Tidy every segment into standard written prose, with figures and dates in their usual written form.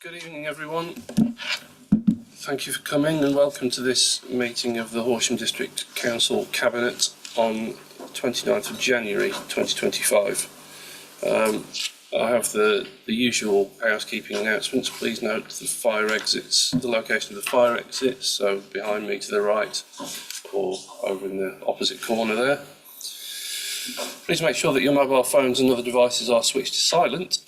Good evening, everyone. Thank you for coming and welcome to this meeting of the Horsham District Council Cabinet on 29th of January 2025. I have the usual housekeeping announcements. Please note the fire exits, the location of the fire exits, so behind me to the right or over in the opposite corner there. Please make sure that your mobile phones and other devices are switched to silent.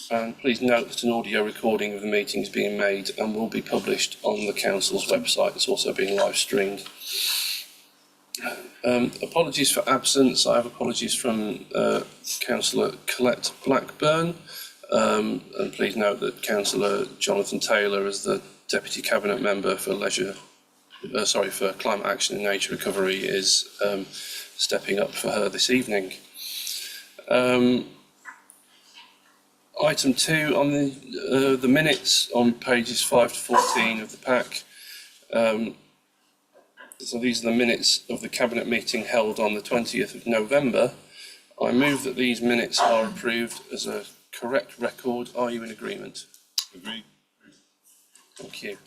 And please note that an audio recording of the meeting is being made and will be published on the Council's website. It's also being live streamed. Apologies for absence. I have apologies from Councillor Colette Blackburn. And please note that Councillor Jonathan Taylor, as the Deputy Cabinet Member for for Climate Action and Nature Recovery, is stepping up for her this evening. Item 2 on the minutes on pages 5 to 14 of the pack. So these are the minutes of the Cabinet meeting held on the 20th of November. I move that these minutes are approved as a correct record. Are you in agreement? Agreed. Thank you.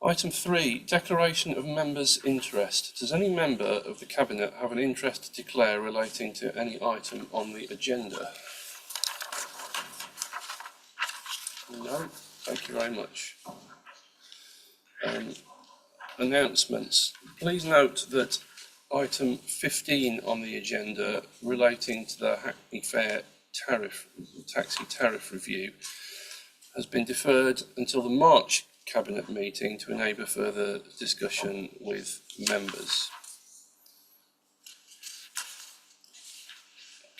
Item 3, declaration of members' interest. Does any member of the Cabinet have an interest to declare relating to any item on the agenda? No, thank you very much. Announcements. Please note that item 15 on the agenda relating to the Hackney Fair taxi tariff review has been deferred until the March Cabinet meeting to enable further discussion with members.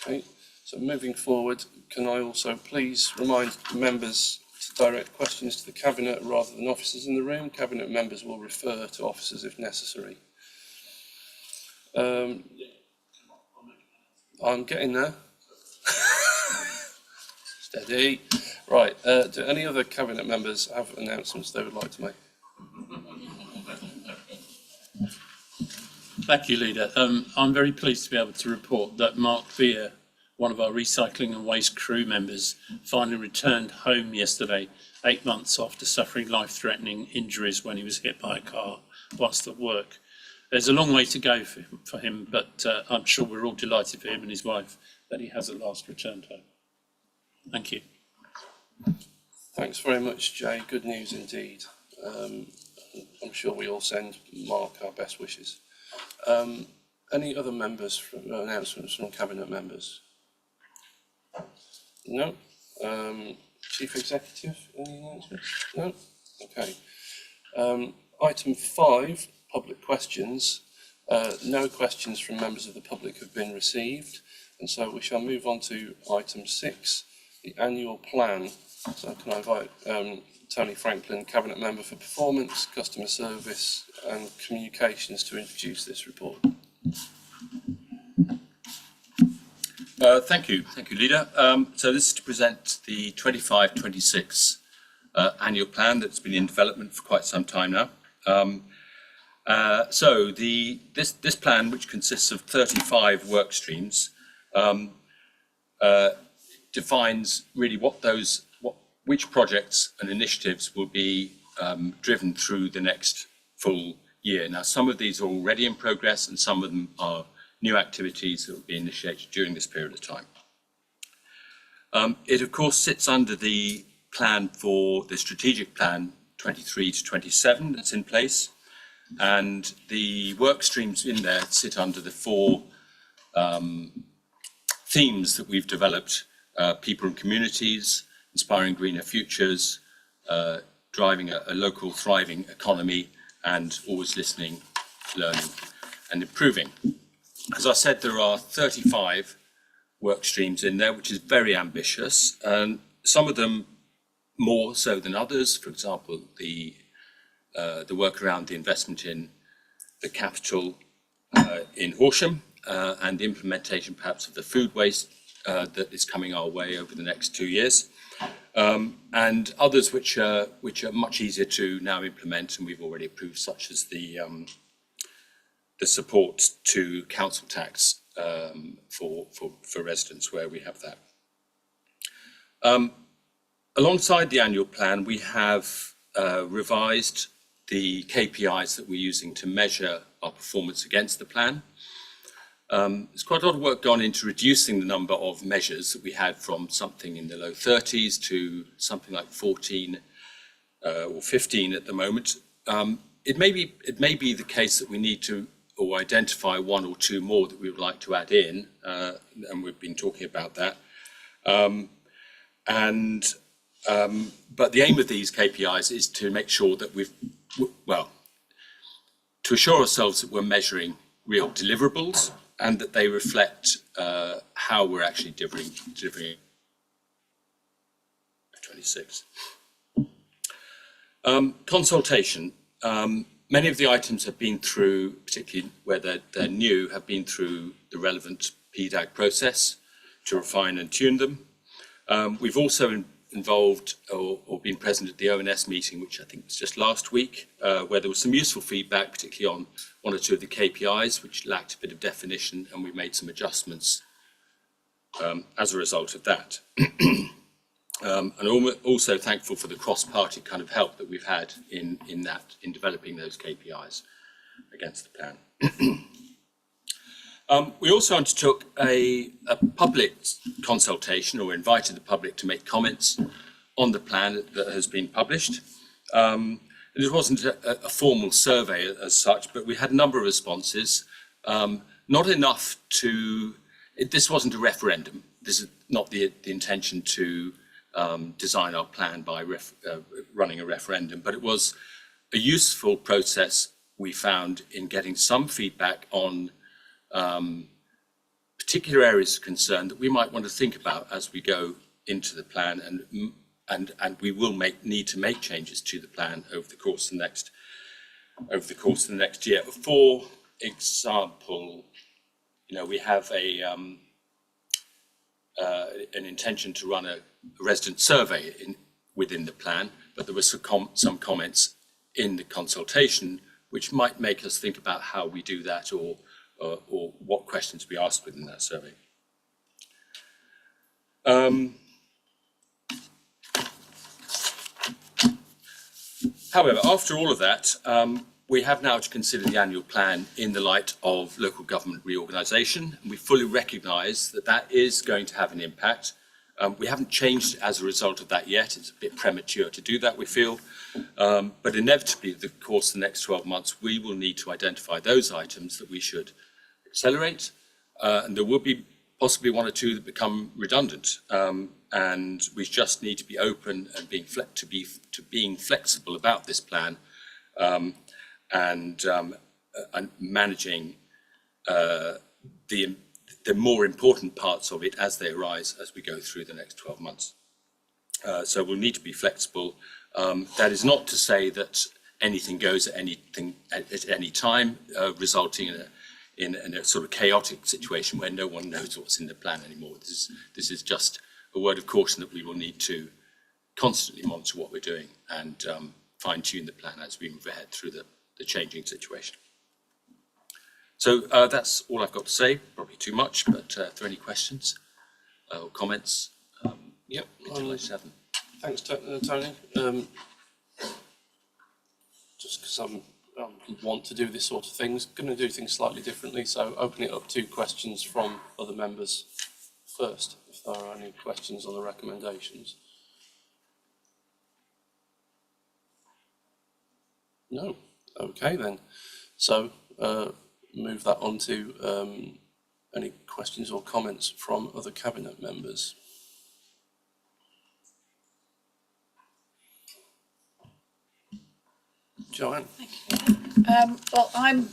Okay, so moving forward, can I also please remind members to direct questions to the Cabinet rather than officers in the room? Cabinet members will refer to officers if necessary. I'm getting there. Steady. Right, do any other Cabinet members have announcements they would like to make? Thank you, Leader. I'm very pleased to be able to report that Mark Beer, one of our recycling and waste crew members, finally returned home yesterday, 8 months after suffering life-threatening injuries when he was hit by a car whilst at work. There's a long way to go for him, but I'm sure we're all delighted for him and his wife that he has at last returned home. Thank you. Thanks very much, Jay. Good news indeed. I'm sure we all send Mark our best wishes. Any other announcements from Cabinet members? No. Chief Executive, any announcements? No? Okay. Item 5, public questions. No questions from members of the public have been received, and so we shall move on to item 6, the annual plan. So can I invite Tony Franklin, Cabinet Member for Performance, Customer Service and Communications, to introduce this report. Thank you, Leader. So this is to present the 25-26 annual plan that's been in development for quite some time now. So this plan, which consists of 35 work streams, defines really which projects and initiatives will be driven through the next full year. Now, some of these are already in progress, and some of them are new activities that will be initiated during this period of time. It, of course, sits under the plan for the strategic plan 23 to 27 that's in place, and the work streams in there sit under the 4 themes that we've developed: people and communities, inspiring greener futures, driving a local thriving economy, and always listening, learning and improving. As I said, there are 35 work streams in there, which is very ambitious, and some of them more so than others. For example, the work around the investment in the capital in Horsham, and the implementation perhaps of the food waste that is coming our way over the next 2 years, and others which are much easier to now implement, and we've already approved, such as the support to council tax for residents where we have that. Alongside the annual plan, we have revised the KPIs that we're using to measure our performance against the plan. There's quite a lot of work gone into reducing the number of measures that we had from something in the low 30s to something like 14 or 15 at the moment. It may be the case that we need to identify one or two more that we would like to add in, and we've been talking about that. But the aim of these KPIs is to make sure that to assure ourselves that we're measuring real deliverables and that they reflect how we're actually delivering 26. Consultation. Many of the items have been through, particularly where they're new, have been through the relevant PDAG process to refine and tune them. We've also involved or been present at the ONS meeting, which I think was just last week, where there was some useful feedback, particularly on one or two of the KPIs, which lacked a bit of definition, and we made some adjustments as a result of that. And also thankful for the cross-party kind of help that we've had in developing those KPIs against the plan. We also undertook a public consultation, or invited the public to make comments on the plan that has been published. It wasn't a formal survey as such, but we had a number of responses. Not enough to, this wasn't a referendum. This is not the intention to design our plan by running a referendum, but it was a useful process we found in getting some feedback on particular areas of concern that we might want to think about as we go into the plan, and we will need to make changes to the plan over the course of the next year. For example, we have an intention to run a resident survey within the plan, but there were some comments in the consultation which might make us think about how we do that, or what questions we ask within that survey. However, after all of that, we have now to consider the annual plan in the light of local government reorganisation, and we fully recognise that that is going to have an impact. We haven't changed as a result of that yet. It's a bit premature to do that, we feel. But inevitably, the course of the next 12 months, we will need to identify those items that we should accelerate, and there will be possibly one or two that become redundant, and we just need to be open and being flexible about this plan, and managing the more important parts of it as they arise as we go through the next 12 months. So we'll need to be flexible. That is not to say that anything goes at any time, resulting in a sort of chaotic situation where no one knows what's in the plan anymore. This is just a word of caution that we will need to constantly monitor what we're doing and fine-tune the plan as we move ahead through the changing situation. So that's all I've got to say, probably too much, but if there are any questions or comments, Yep. Thanks, Tony. Just because I want to do this sort of things, going to do things slightly differently, so open it up to questions from other members first, if there are any questions on the recommendations. No. Okay then. So move that on to any questions or comments from other cabinet members. Joanne. Well, I'm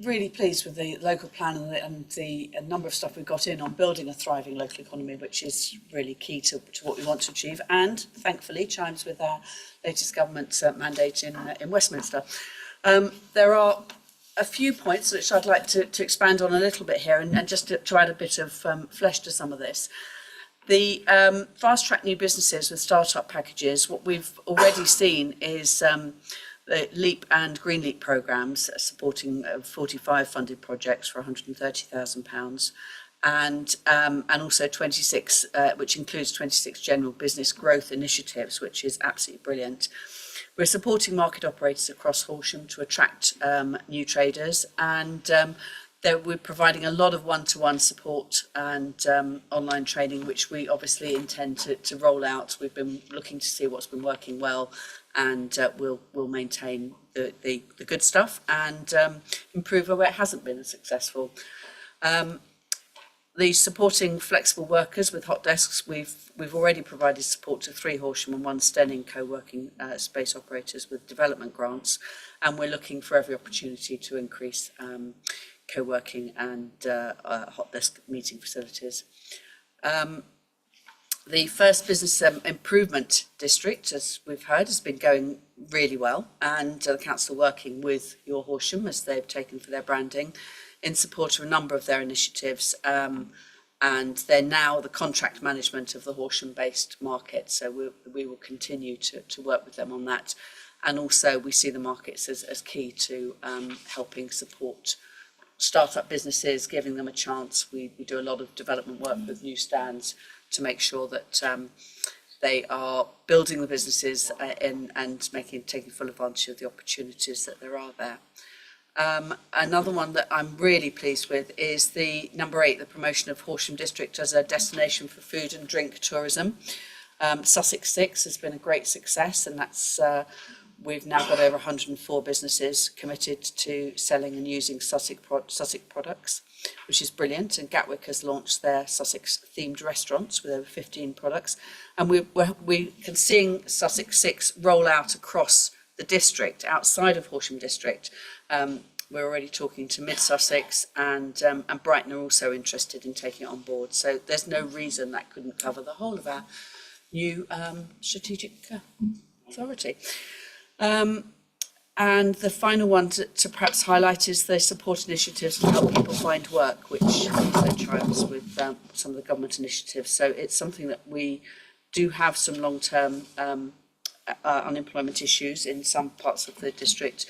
really pleased with the local plan and the number of stuff we've got in on building a thriving local economy, which is really key to what we want to achieve, and thankfully chimes with our latest government mandate in Westminster. There are a few points which I'd like to expand on a little bit here, and just to add a bit of flesh to some of this. The fast track new businesses with startup packages, what we've already seen is the LEAP and Green LEAP programmes supporting 45 funded projects for £130,000. and also 26, which includes 26 general business growth initiatives, which is absolutely brilliant. We're supporting market operators across Horsham to attract new traders, and we're providing a lot of one-to-one support and online training, which we obviously intend to roll out. We've been looking to see what's been working well, and we'll maintain the good stuff and improve where it hasn't been as successful. The supporting flexible workers with hot desks, we've already provided support to 3 Horsham and 1 Stenning co-working space operators with development grants, and we're looking for every opportunity to increase co-working and hot desk meeting facilities. The first business improvement district, as we've heard, has been going really well, and the council working with Your Horsham, as they've taken for their branding, in support of a number of their initiatives, and they're now the contract management of the Horsham-based market, so we will continue to work with them on that. And also we see the markets as key to helping support start-up businesses, giving them a chance. We do a lot of development work with new stands to make sure that they are building the businesses and taking full advantage of the opportunities that there are there. Another one that I'm really pleased with is the number 8, the promotion of Horsham District as a destination for food and drink tourism. Sussex 6 has been a great success, and that's we've now got over 104 businesses committed to selling and using Sussex products, which is brilliant. And Gatwick has launched their Sussex themed restaurants with over 15 products, and we can see Sussex 6 roll out across the district outside of Horsham District. We're already talking to Mid Sussex, and Brighton are also interested in taking it on board. So there's no reason that couldn't cover the whole of our new strategic authority. And the final one to perhaps highlight is the support initiatives to help people find work, which also chimes with some of the government initiatives. So it's something that we do have some long-term unemployment issues in some parts of the district,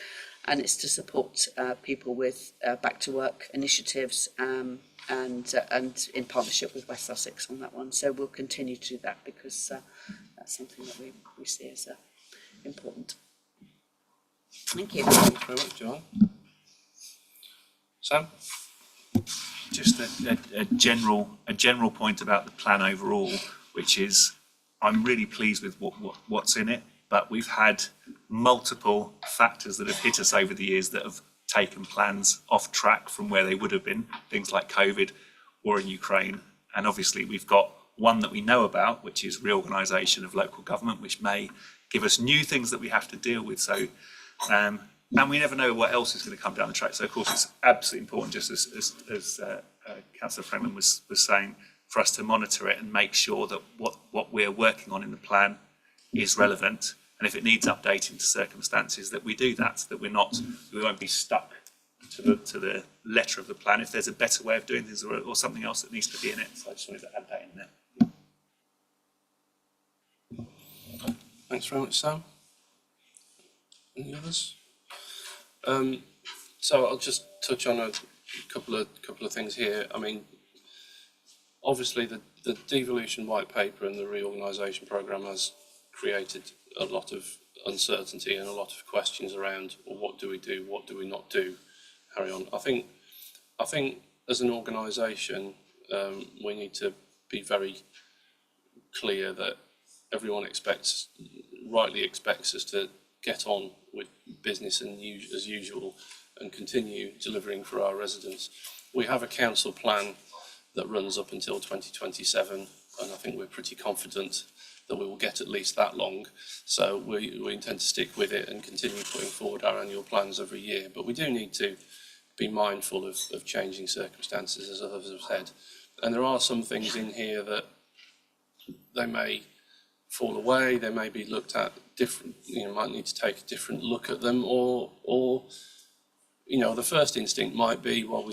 and it's to support people with back to work initiatives and in partnership with West Sussex on that one. So we'll continue to do that because that's something that we see as important. Thank you. Thank you very much, Joanne. Sam? Just a general point about the plan overall, which is I'm really pleased with what's in it, but we've had multiple factors that have hit us over the years that have taken plans off track from where they would have been, things like COVID, war in Ukraine, and obviously we've got one that we know about, which is reorganisation of local government, which may give us new things that we have to deal with. So, and we never know what else is going to come down the track. So of course it's absolutely important, just as Councillor Freeman was saying, for us to monitor it and make sure that what we're working on in the plan is relevant, and if it needs updating to circumstances, that we do that, that we won't be stuck to the letter of the plan if there's a better way of doing things or something else that needs to be in it. So I just wanted to add that in there. Thanks very much, Sam. Any others? So I'll just touch on a couple of things here. I mean, obviously the devolution white paper and the reorganisation programme has created a lot of uncertainty and a lot of questions around, well, what do we do, what do we not do, carry on. I think as an organisation we need to be very clear that everyone rightly expects us to get on with business as usual and continue delivering for our residents. We have a council plan that runs up until 2027, and I think we're pretty confident that we will get at least that long. So we intend to stick with it and continue putting forward our annual plans every year. But we do need to be mindful of changing circumstances, as others have said. And there are some things in here that they may fall away, they may be looked at different, might need to take a different look at them, or the first instinct might be, well,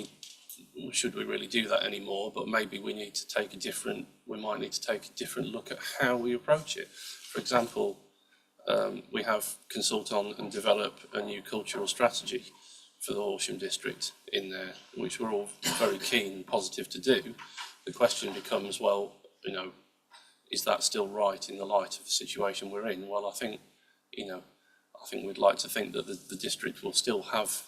should we really do that anymore? But maybe we might need to take a different look at how we approach it. For example, we have consult on and develop a new cultural strategy. for the Horsham district in there, which we're all very keen and positive to do. The question becomes, well, you know, is that still right in the light of the situation we're in? Well, I think, you know, I think we'd like to think that the district will still have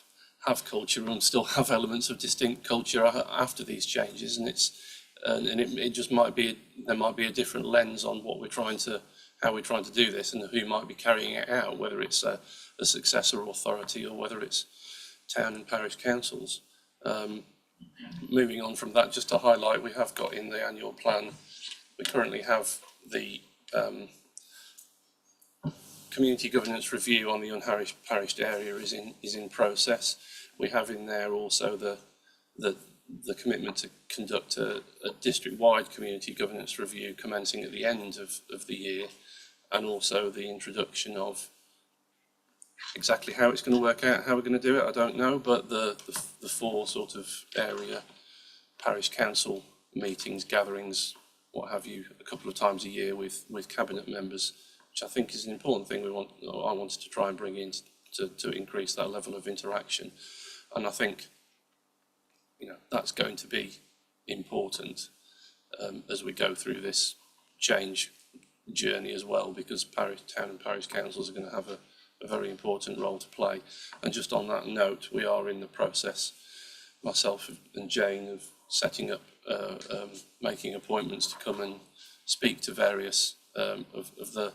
culture and still have elements of distinct culture after these changes, and it just might be, there might be a different lens on what we're trying to, how we're trying to do this, and who might be carrying it out, whether it's a successor authority or whether it's town and parish councils. Moving on from that, just to highlight, we have got in the annual plan, we currently have the community governance review on the unparished area is in process. We have in there also the commitment to conduct a district-wide community governance review commencing at the end of the year, and also the introduction of exactly how it's going to work out, how we're going to do it, I don't know, but the 4 sort of area parish council meetings, gatherings, what have you, a couple of times a year with cabinet members, which I think is an important thing I wanted to try and bring in to increase that level of interaction. And I think, you know, that's going to be important as we go through this change journey as well, because town and parish councils are going to have a very important role to play. And just on that note, we are in the process, myself and Jane, of setting up, making appointments to come and speak to various of the,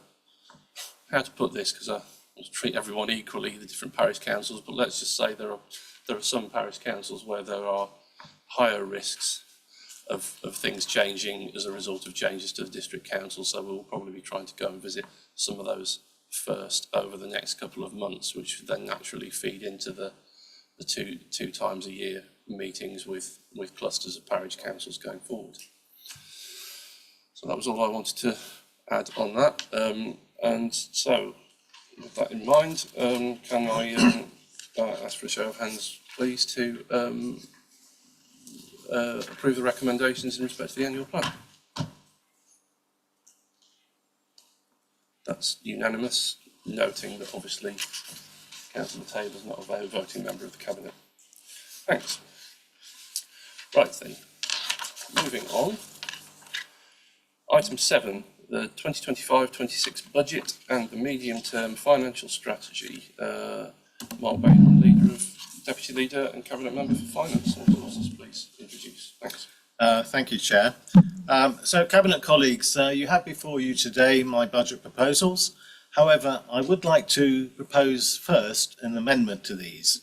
how to put this, because I treat everyone equally, the different parish councils, but let's just say there are some parish councils where there are higher risks of things changing as a result of changes to the district council, so we'll probably be trying to go and visit some of those first over the next couple of months, which would then naturally feed into the two times a year meetings with clusters of parish councils going forward. So that was all I wanted to add on that. And so, with that in mind, can I ask for a show of hands, please, to approve the recommendations in respect to the annual plan? That's unanimous, noting that obviously Councillor Taylor is not a voting member of the Cabinet. Thanks. Right then, moving on. Item 7, the 2025-26 budget and the medium-term financial strategy. Mark Bain, Deputy Leader and Cabinet Member for Finance and Resources, please introduce. Thanks. Thank you, Chair. So, Cabinet colleagues, you have before you today my budget proposals. However, I would like to propose first an amendment to these.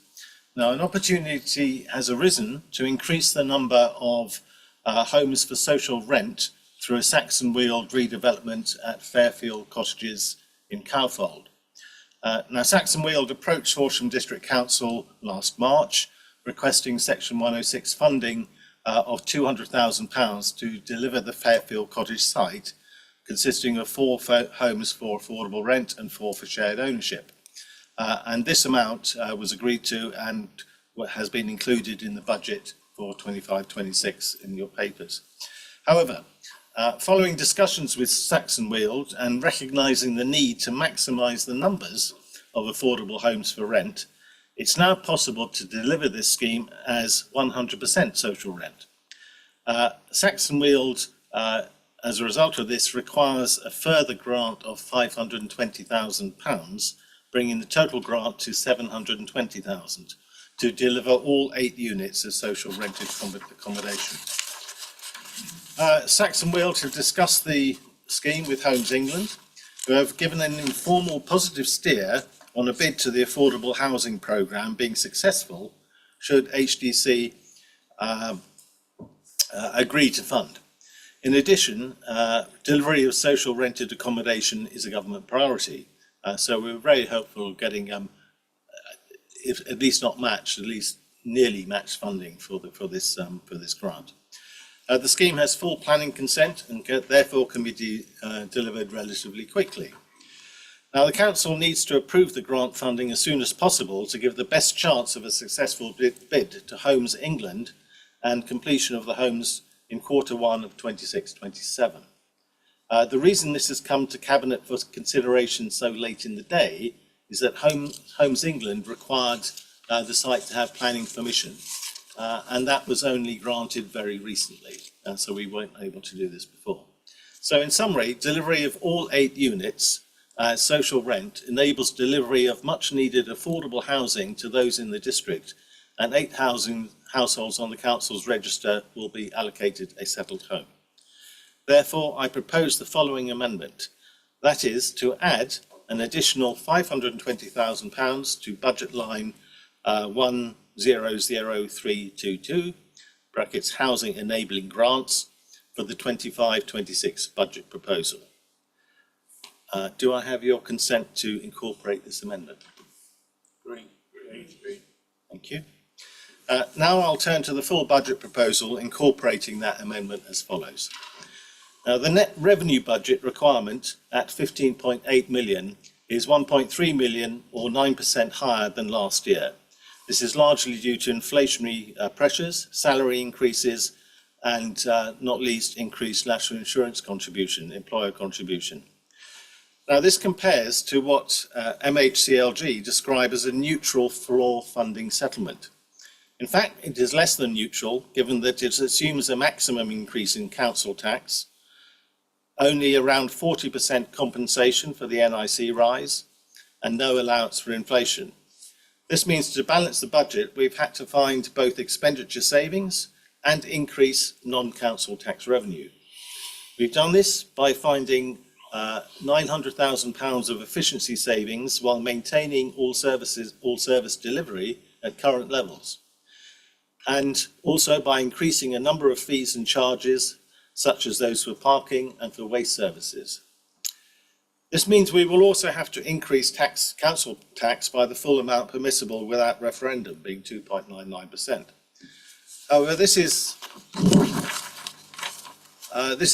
Now, an opportunity has arisen to increase the number of homes for social rent through a Saxon Weald redevelopment at Fairfield Cottages in Cowfold. Now, Saxon Weald approached Horsham District Council last March, requesting Section 106 funding of £200,000 to deliver the Fairfield Cottage site, consisting of 4 homes for affordable rent and 4 for shared ownership. And this amount was agreed to and has been included in the budget for 25-26 in your papers. However, following discussions with Saxon Weald and recognising the need to maximise the numbers of affordable homes for rent, it's now possible to deliver this scheme as 100% social rent. Saxon Weald, as a result of this, requires a further grant of £520,000, bringing the total grant to £720,000 to deliver all 8 units of social rented accommodation. Saxon Weald have discussed the scheme with Homes England, who have given an informal positive steer on a bid to the affordable housing programme being successful should HDC agree to fund. In addition, delivery of social rented accommodation is a government priority, so we're very hopeful of getting, if at least not matched, at least nearly matched funding for this grant. The scheme has full planning consent and therefore can be delivered relatively quickly. Now, the Council needs to approve the grant funding as soon as possible to give the best chance of a successful bid to Homes England and completion of the homes in Q1 of 26-27. The reason this has come to Cabinet for consideration so late in the day is that Homes England required the site to have planning permission. And that was only granted very recently, so we weren't able to do this before. So in summary, delivery of all 8 units, social rent, enables delivery of much needed affordable housing to those in the district, and 8 households on the council's register will be allocated a settled home. Therefore, I propose the following amendment. That is to add an additional £520,000 to budget line 100322, brackets housing enabling grants, for the 25-26 budget proposal. Do I have your consent to incorporate this amendment? Agree. Thank you. Now I'll turn to the full budget proposal incorporating that amendment as follows. Now, the net revenue budget requirement at 15.8 million is 1.3 million or 9% higher than last year. This is largely due to inflationary pressures, salary increases, and not least increased national insurance contribution, employer contribution. Now, this compares to what MHCLG describe as a neutral floor funding settlement. In fact, it is less than neutral, given that it assumes a maximum increase in council tax, only around 40% compensation for the NIC rise, and no allowance for inflation. This means to balance the budget, we've had to find both expenditure savings and increase non-council tax revenue. We've done this by finding £900,000 of efficiency savings while maintaining all service delivery at current levels, and also by increasing a number of fees and charges, such as those for parking and for waste services. This means we will also have to increase council tax by the full amount permissible without referendum, being 2.99%. However, this is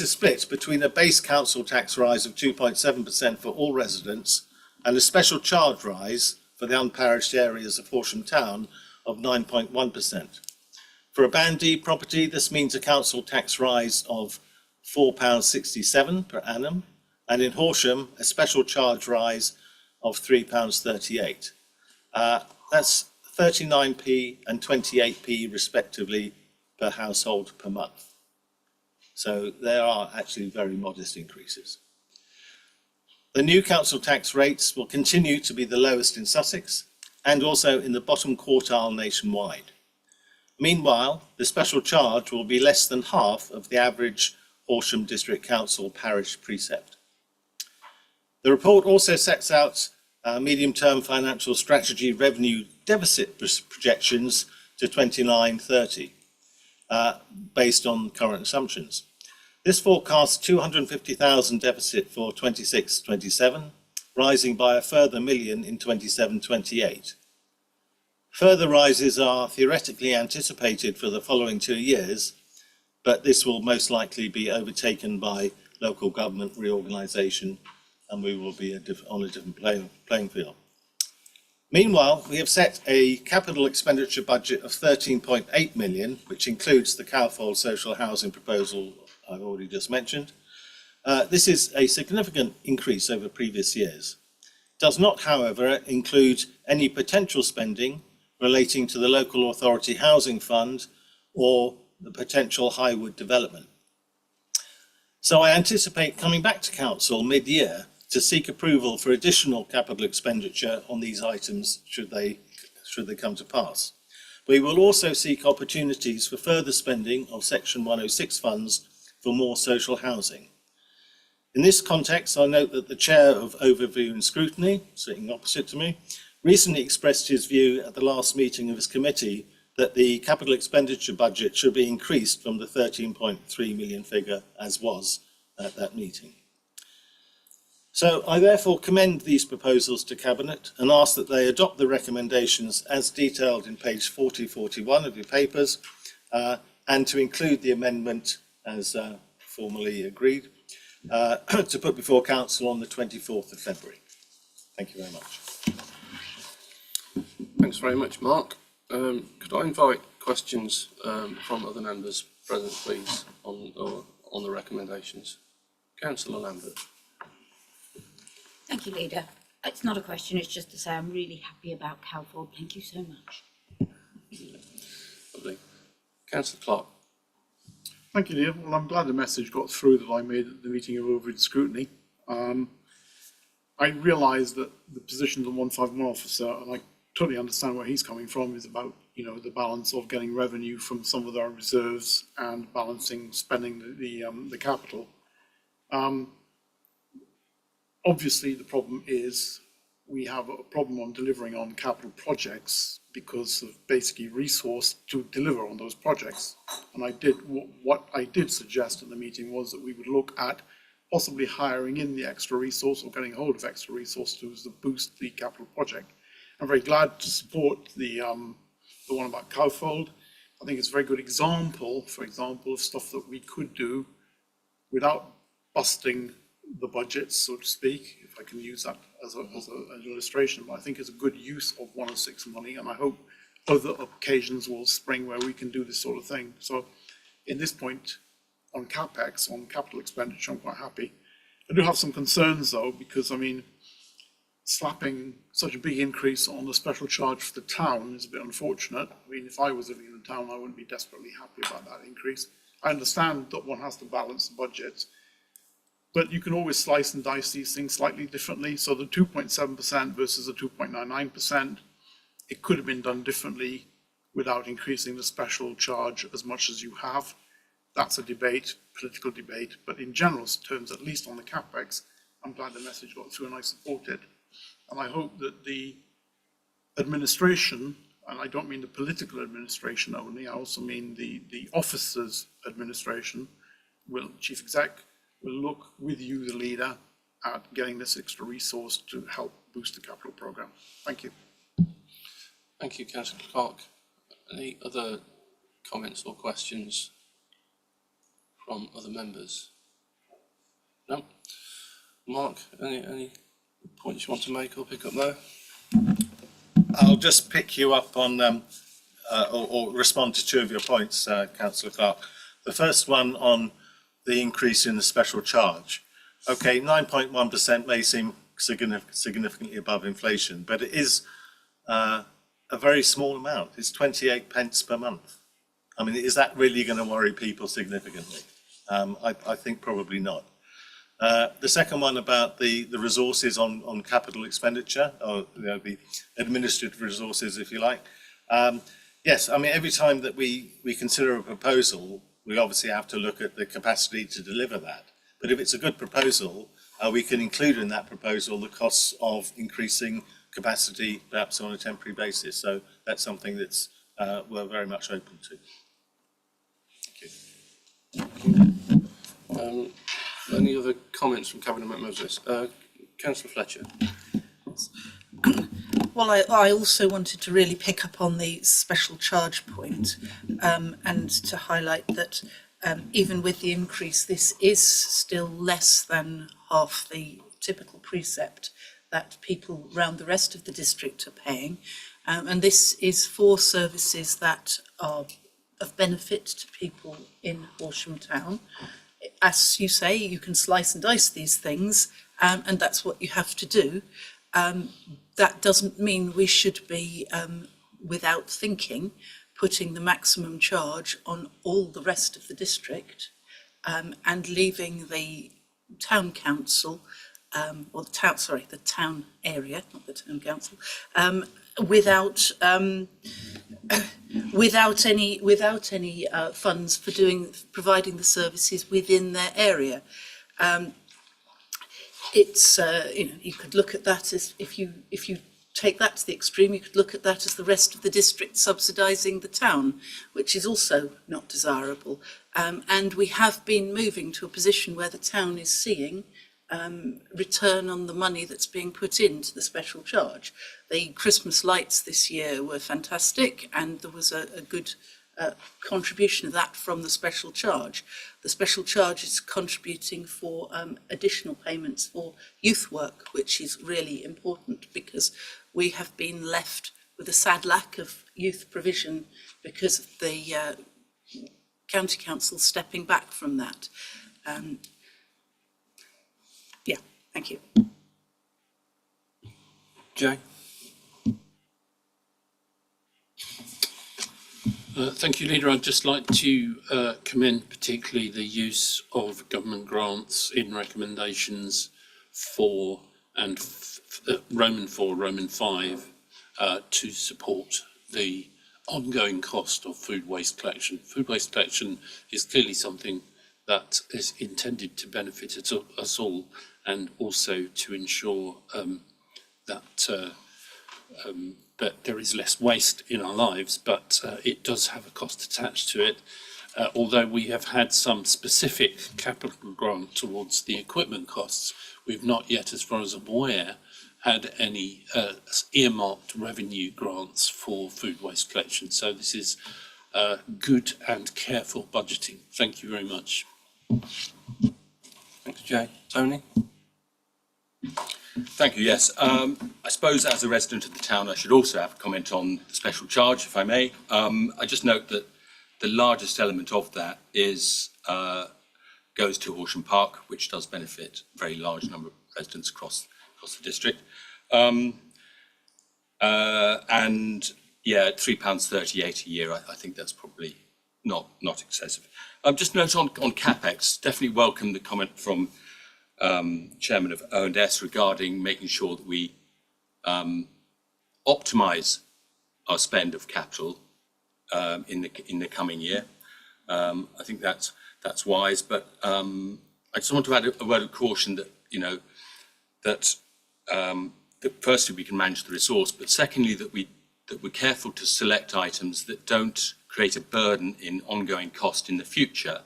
split between a base council tax rise of 2.7% for all residents and a special charge rise for the unparished areas of Horsham Town of 9.1%. For a Band D property, this means a council tax rise of £4.67 per annum, and in Horsham, a special charge rise of £3.38. That's 39p and 28p respectively per household per month. So there are actually very modest increases. The new council tax rates will continue to be the lowest in Sussex and also in the bottom quartile nationwide. Meanwhile, the special charge will be less than half of the average Horsham District Council parish precept. The report also sets out medium-term financial strategy revenue deficit projections to 29-30, based on current assumptions. This forecasts 250,000 deficit for 26-27, rising by a further million in 27-28. Further rises are theoretically anticipated for the following 2 years, but this will most likely be overtaken by local government reorganisation, and we will be on a different playing field. Meanwhile, we have set a capital expenditure budget of 13.8 million, which includes the Cowfold social housing proposal I've already just mentioned. This is a significant increase over previous years. It does not, however, include any potential spending relating to the local authority housing fund or the potential Highwood development. So I anticipate coming back to council mid-year to seek approval for additional capital expenditure on these items should they come to pass. We will also seek opportunities for further spending of Section 106 funds for more social housing. In this context, I note that the Chair of Overview and Scrutiny, sitting opposite to me, recently expressed his view at the last meeting of his committee that the capital expenditure budget should be increased from the 13.3 million figure as was at that meeting. So I therefore commend these proposals to Cabinet and ask that they adopt the recommendations as detailed in page 40-41 of your papers, and to include the amendment as formally agreed to put before Council on the 24th of February. Thank you very much. Thanks very much, Mark. Could I invite questions from other members present, please, on the recommendations? Councillor Lambert. Thank you, Leader. It's not a question, it's just to say I'm really happy about Calford. Thank you so much. Lovely. Councillor Clark. Thank you, Neil. Well, I'm glad the message got through that I made at the meeting of Overage Scrutiny. I realise that the position of the 151 officer, and I totally understand where he's coming from, is about, you know, the balance of getting revenue from some of our reserves and balancing spending the capital. Obviously, the problem is we have a problem on delivering on capital projects because of basically resource to deliver on those projects. And what I did suggest at the meeting was that we would look at possibly hiring in the extra resource or getting hold of extra resource to boost the capital project. I'm very glad to support the one about Cowfold. I think it's a very good example, for example, of stuff that we could do without busting the budgets, so to speak, if I can use that as an illustration. But I think it's a good use of 106 money, and I hope other occasions will spring where we can do this sort of thing. So in this point, on CapEx, on capital expenditure, I'm quite happy. I do have some concerns though, because I mean, slapping such a big increase on the special charge for the town is a bit unfortunate. I mean, if I was living in the town, I wouldn't be desperately happy about that increase. I understand that one has to balance the budget, but you can always slice and dice these things slightly differently. So the 2.7% versus the 2.99%, it could have been done differently without increasing the special charge as much as you have. That's a debate, political debate, but in general terms, at least on the CapEx, I'm glad the message got through and I support it. And I hope that the administration, and I don't mean the political administration only, I also mean the officers' administration, chief exec, will look with you, the leader, at getting this extra resource to help boost the capital programme. Thank you. Thank you, Councillor Clark. Any other comments or questions from other members? No? Mark, any points you want to make or pick up there? I'll just pick you up on, or respond to two of your points, Councillor Clark. The first one on the increase in the special charge. Okay, 9.1% may seem significantly above inflation, but it is a very small amount. It's 28 pence per month. I mean, is that really going to worry people significantly? I think probably not. The second one about the resources on capital expenditure, or you know, the administrative resources, if you like. Yes, I mean, every time that we consider a proposal, we obviously have to look at the capacity to deliver that. But if it's a good proposal, we can include in that proposal the costs of increasing capacity, perhaps on a temporary basis. So that's something that's we're very much open to. Thank you. Any other comments from Cabinet members? Councillor Fletcher. Well, I also wanted to really pick up on the special charge point, and to highlight that even with the increase, this is still less than half the typical precept that people around the rest of the district are paying. And this is for services that are of benefit to people in Horsham Town. As you say, you can slice and dice these things, and that's what you have to do. That doesn't mean we should be, without thinking, putting the maximum charge on all the rest of the district, and leaving the town council, or the town area, not the town council, without any funds for providing the services within their area. It's you could look at that as, if you take that to the extreme, you could look at that as the rest of the district subsidising the town, which is also not desirable. And we have been moving to a position where the town is seeing return on the money that's being put into the special charge. The Christmas lights this year were fantastic, and there was a good contribution of that from the special charge. The special charge is contributing for additional payments for youth work, which is really important because we have been left with a sad lack of youth provision because of the county council stepping back from that. Yeah, thank you. Jay? Thank you, Leader. I'd just like to commend particularly the use of government grants in recommendations for and Roman 4, Roman 5 to support the ongoing cost of food waste collection. Food waste collection is clearly something that is intended to benefit us all, and also to ensure that there is less waste in our lives, but it does have a cost attached to it. Although we have had some specific capital grant towards the equipment costs, we've not yet, as far as I'm aware, had any earmarked revenue grants for food waste collection. So this is good and careful budgeting. Thank you very much. Thanks, Jay. Tony? Thank you, yes. I suppose as a resident of the town, I should also have a comment on the special charge, if I may. I just note that the largest element of that is goes to Horsham Park, which does benefit a very large number of residents across the district. And yeah, £3.38 a year, I think that's probably not excessive. Just note on CapEx, definitely welcome the comment from Chairman of O&S regarding making sure that we optimise our spend of capital in the coming year. I think that's wise, but I just want to add a word of caution that that firstly we can manage the resource, but secondly that we're careful to select items that don't create a burden in ongoing cost in the future.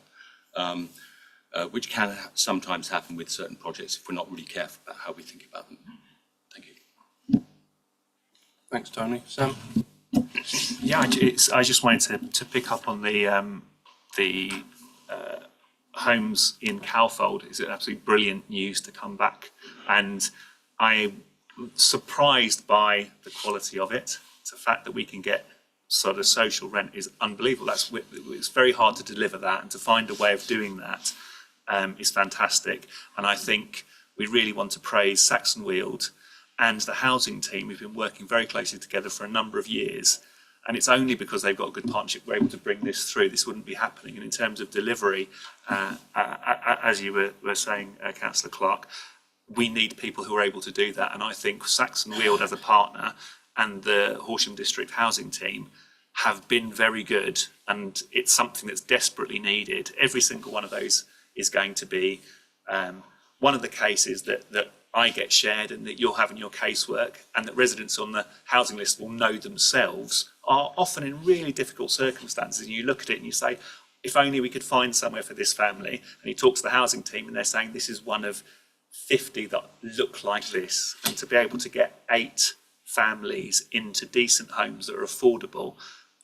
Which can sometimes happen with certain projects if we're not really careful about how we think about them. Thank you. Thanks, Tony. Sam? Yeah, I just wanted to pick up on the homes in Calfold. It's absolutely brilliant news to come back, and I'm surprised by the quality of it. It's the fact that we can get sort of social rent is unbelievable. It's very hard to deliver that, and to find a way of doing that is fantastic. And I think we really want to praise Saxon Weald and the housing team. We've been working very closely together for a number of years, and it's only because they've got a good partnership we're able to bring this through. This wouldn't be happening. And in terms of delivery, as you were saying, Councillor Clark, we need people who are able to do that. And I think Saxon Weald as a partner and the Horsham District Housing team have been very good, and it's something that's desperately needed. Every single one of those is going to be one of the cases that I get shared and that you'll have in your casework, and that residents on the housing list will know themselves are often in really difficult circumstances. And you look at it and you say, if only we could find somewhere for this family. And you talk to the housing team and they're saying this is one of 50 that look like this. And to be able to get 8 families into decent homes that are affordable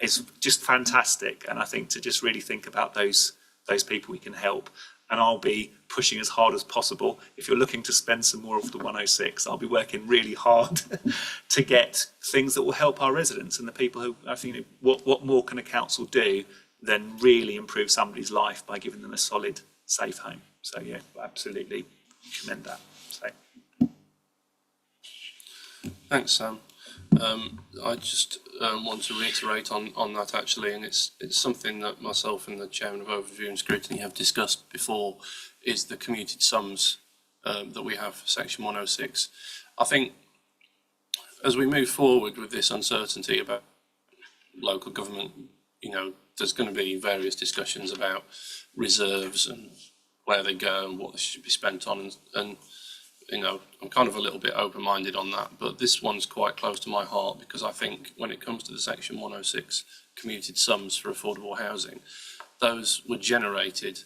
is just fantastic. And I think to just really think about those people we can help. And I'll be pushing as hard as possible. If you're looking to spend some more of the 106, I'll be working really hard to get things that will help our residents and the people who, I think, what more can a council do than really improve somebody's life by giving them a solid, safe home. So yeah, absolutely commend that. So. Thanks, Sam. I just want to reiterate on that actually, and it's something that myself and the Chairman of Overview and Scrutiny have discussed before, is the commuted sums that we have for Section 106. I think as we move forward with this uncertainty about local government, there's going to be various discussions about reserves and where they go and what they should be spent on, and I'm kind of a little bit open-minded on that, but this one's quite close to my heart because I think when it comes to the Section 106 commuted sums for affordable housing, those were generated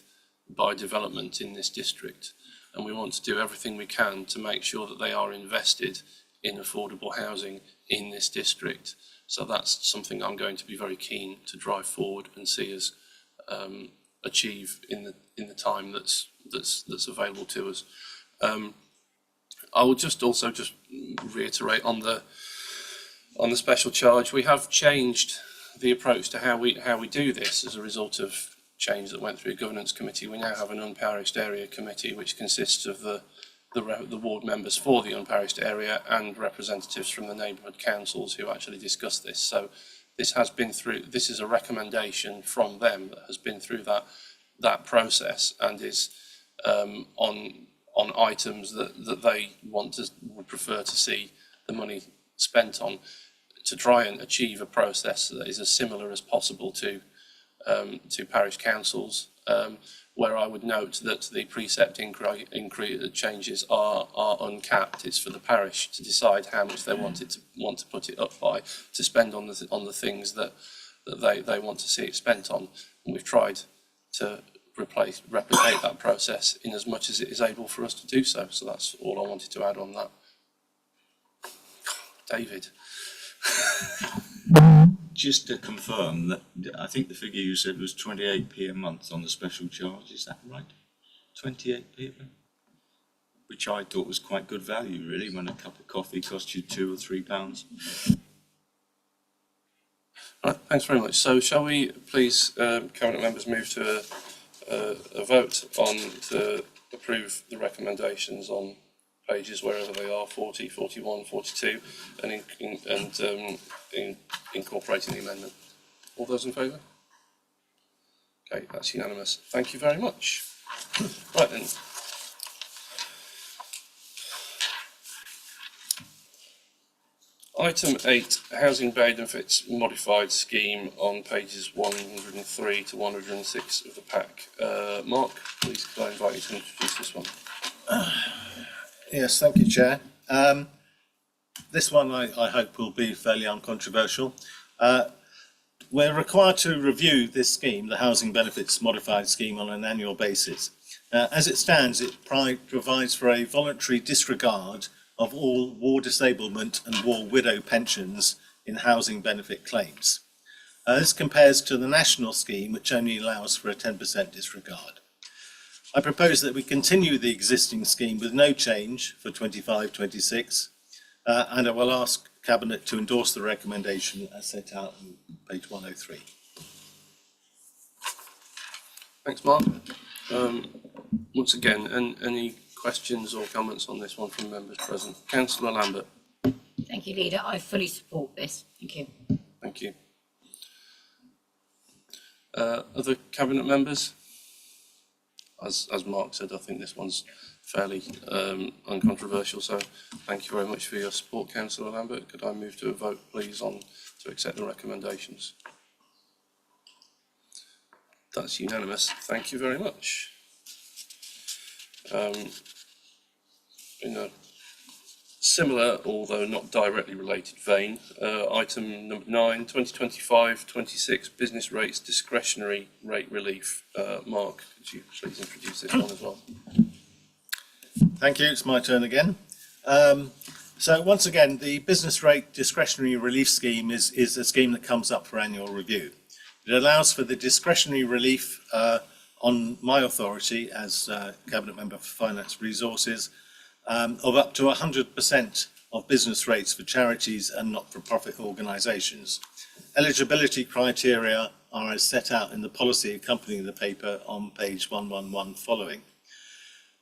by development in this district, and we want to do everything we can to make sure that they are invested in affordable housing in this district. So that's something I'm going to be very keen to drive forward and see us achieve in the time that's available to us. I would just reiterate on the special charge. We have changed the approach to how we do this as a result of change that went through governance committee. We now have an unparished area committee which consists of the the ward members for the unparished area and representatives from the neighbourhood councils who actually discussed this. So this is a recommendation from them that has been through that process and is on items that they would prefer to see the money spent on, to try and achieve a process that is as similar as possible to parish councils, where I would note that the precept changes are uncapped. It's for the parish to decide how much they want to put it up by, to spend on the things that they want to see it spent on. And we've tried to replicate that process in as much as it is able for us to do so. So that's all I wanted to add on that. David. Just to confirm that, I think the figure you said was 28p a month on the special charge, is that right? 28p a month? Which I thought was quite good value really, when a cup of coffee costs you £2 or £3. Right, thanks very much. So shall we please, cabinet members, move to a vote on to approve the recommendations on pages wherever they are, 40, 41, 42, and incorporating the amendment. All those in favour? Okay, that's unanimous. Thank you very much. Right then. Item 8, Housing Benefits Modified Scheme on pages 103 to 106 of the pack. Mark, please could I invite you to introduce this one? Yes, thank you, Chair. This one I hope will be fairly uncontroversial. We're required to review this scheme, the Housing Benefits Modified Scheme, on an annual basis. As it stands, it provides for a voluntary disregard of all war disablement and war widow pensions in housing benefit claims. This compares to the national scheme, which only allows for a 10% disregard. I propose that we continue the existing scheme with no change for 25-26, and I will ask Cabinet to endorse the recommendation as set out on page 103. Thanks, Mark. Once again, any questions or comments on this one from members present? Councillor Lambert. Thank you, Leader. I fully support this. Thank you. Thank you. Other cabinet members? As Mark said, I think this one's fairly uncontroversial, so thank you very much for your support, Councillor Lambert. Could I move to a vote, please, to accept the recommendations? That's unanimous. Thank you very much. In a similar, although not directly related vein, item number 9, 2025-26 business rates discretionary rate relief. Mark, could you please introduce this one as well? Thank you, it's my turn again. So once again, the business rate discretionary relief scheme is a scheme that comes up for annual review. It allows for the discretionary relief on my authority as Cabinet Member for Finance Resources of up to 100% of business rates for charities and not-for-profit organisations. Eligibility criteria are as set out in the policy accompanying the paper on page 111 following.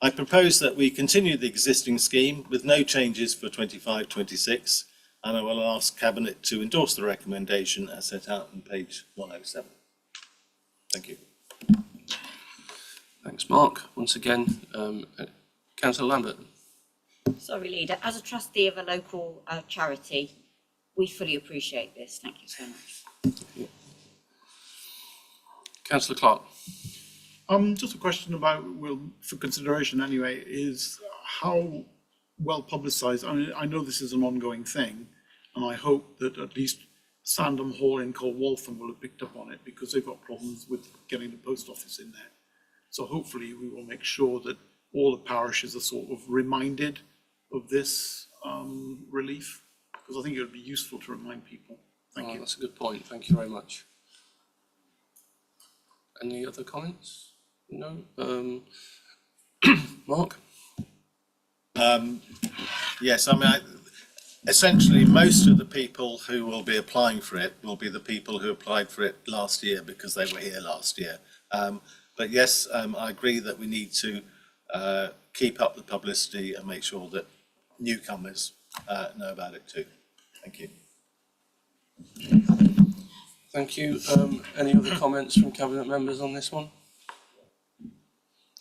I propose that we continue the existing scheme with no changes for 25-26, and I will ask Cabinet to endorse the recommendation as set out on page 107. Thank you. Thanks, Mark. Once again, Councillor Lambert. Sorry, Leader. As a trustee of a local charity, we fully appreciate this. Thank you so much. Councillor Clark. Just a question about, well, for consideration anyway, is how well publicised. I mean, I know this is an ongoing thing, and I hope that at least Sandham Hall in Colwaltham will have picked up on it, because they've got problems with getting the post office in there. So hopefully we will make sure that all the parishes are sort of reminded of this relief, because I think it would be useful to remind people. Thank you. That's a good point. Thank you very much. Any other comments? No? Mark? Yes, I mean, essentially most of the people who will be applying for it will be the people who applied for it last year because they were here last year. But yes, I agree that we need to keep up the publicity and make sure that newcomers know about it too. Thank you. Thank you. Any other comments from Cabinet members on this one?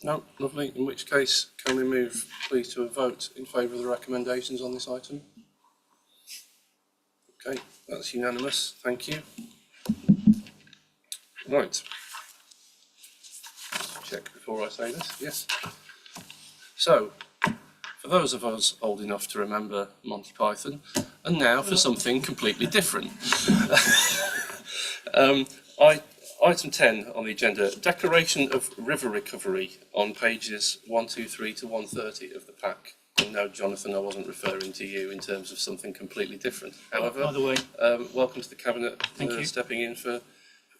No, lovely. In which case, can we move please to a vote in favour of the recommendations on this item? Okay, that's unanimous. Thank you. Right. Check before I say this. Yes. So, for those of us old enough to remember Monty Python, and now for something completely different. Item 10 on the agenda, declaration of river recovery on pages 123 to 130 of the pack. And no, Jonathan, I wasn't referring to you in terms of something completely different. However, By the way, welcome to the Cabinet. Thank you. Stepping in for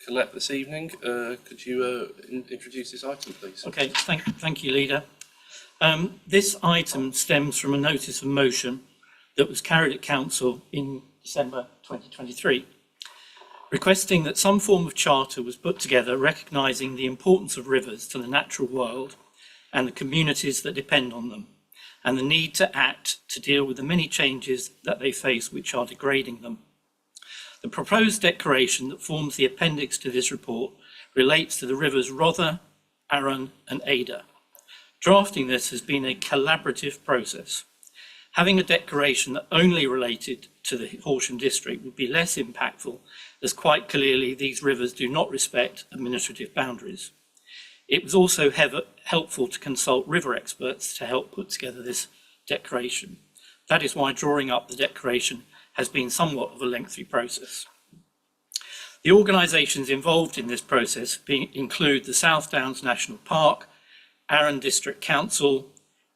Colette this evening. Could you introduce this item, please? okay, thank you, Leader. This item stems from a notice of motion that was carried at Council in December 2023, requesting that some form of charter was put together recognising the importance of rivers to the natural world and the communities that depend on them, and the need to act to deal with the many changes that they face which are degrading them. The proposed declaration that forms the appendix to this report relates to the rivers Rother, Arun and Ada. Drafting this has been a collaborative process. Having a declaration that only related to the Horsham district would be less impactful, as quite clearly these rivers do not respect administrative boundaries. It was also helpful to consult river experts to help put together this declaration. That is why drawing up the declaration has been somewhat of a lengthy process. The organisations involved in this process include the South Downs National Park, Arun District Council,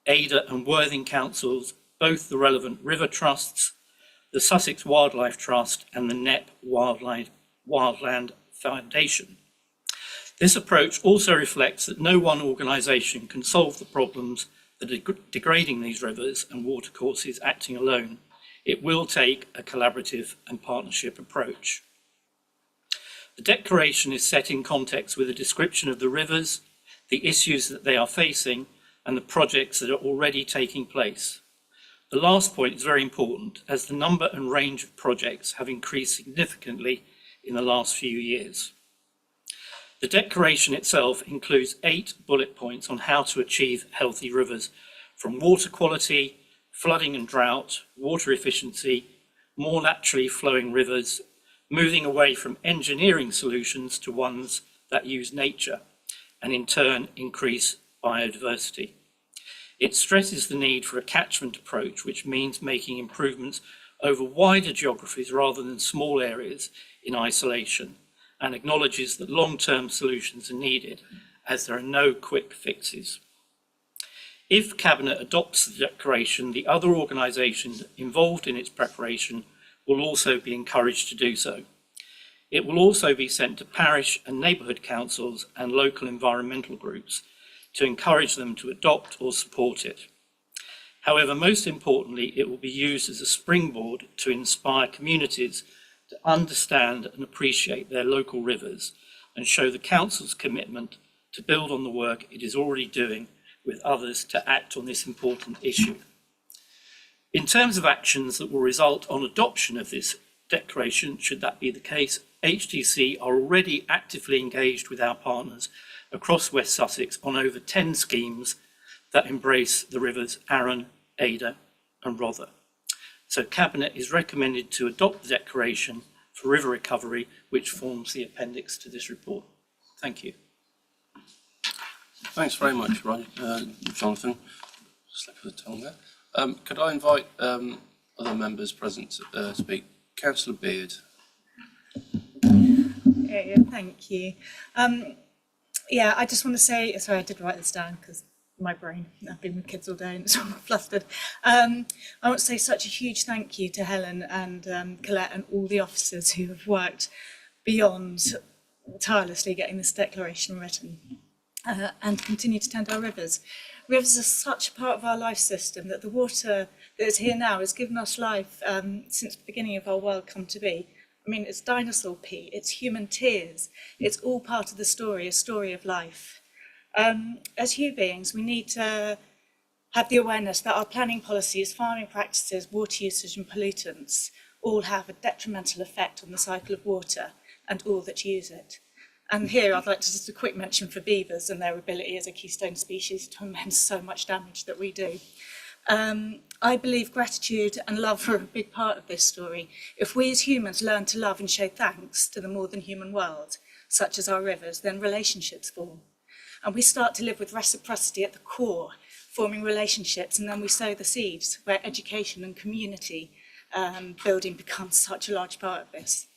Ada and Worthing Councils, both the relevant river trusts, the Sussex Wildlife Trust and the NEP Wildland Foundation. This approach also reflects that no one organisation can solve the problems that are degrading these rivers and watercourses acting alone. It will take a collaborative and partnership approach. The declaration is set in context with a description of the rivers, the issues that they are facing, and the projects that are already taking place. The last point is very important, as the number and range of projects have increased significantly in the last few years. The declaration itself includes 8 bullet points on how to achieve healthy rivers, from water quality, flooding and drought, water efficiency, more naturally flowing rivers, moving away from engineering solutions to ones that use nature, and in turn increase biodiversity. It stresses the need for a catchment approach, which means making improvements over wider geographies rather than small areas in isolation, and acknowledges that long-term solutions are needed as there are no quick fixes. If Cabinet adopts the declaration, the other organisations involved in its preparation will also be encouraged to do so. It will also be sent to parish and neighbourhood councils and local environmental groups to encourage them to adopt or support it. However, most importantly, it will be used as a springboard to inspire communities to understand and appreciate their local rivers and show the Council's commitment to build on the work it is already doing with others to act on this important issue. In terms of actions that will result on adoption of this declaration, should that be the case, HDC are already actively engaged with our partners across West Sussex on over 10 schemes that embrace the rivers Arun, Ada and Rother. So Cabinet is recommended to adopt the declaration for river recovery, which forms the appendix to this report. Thank you. Thanks very much, Jonathan. Slip of the tongue there. Could I invite other members present to speak? Councillor Beard. Yeah, thank you. Yeah, I just want to say, sorry, I did write this down because my brain, I've been with kids all day and it's all flustered. I want to say such a huge thank you to Helen and Colette and all the officers who have worked beyond tirelessly getting this declaration written and continue to tend our rivers. Rivers are such a part of our life system that the water that is here now has given us life since the beginning of our world come to be. I mean, it's dinosaur pee, it's human tears, it's all part of the story, a story of life. As human beings, we need to have the awareness that our planning policies, farming practices, water usage and pollutants all have a detrimental effect on the cycle of water and all that use it. And here I'd like to just a quick mention for beavers and their ability as a keystone species to amend so much damage that we do. I believe gratitude and love are a big part of this story. If we as humans learn to love and show thanks to the more than human world, such as our rivers, then relationships form. And we start to live with reciprocity at the core, forming relationships, and then we sow the seeds where education and community building becomes such a large part of this.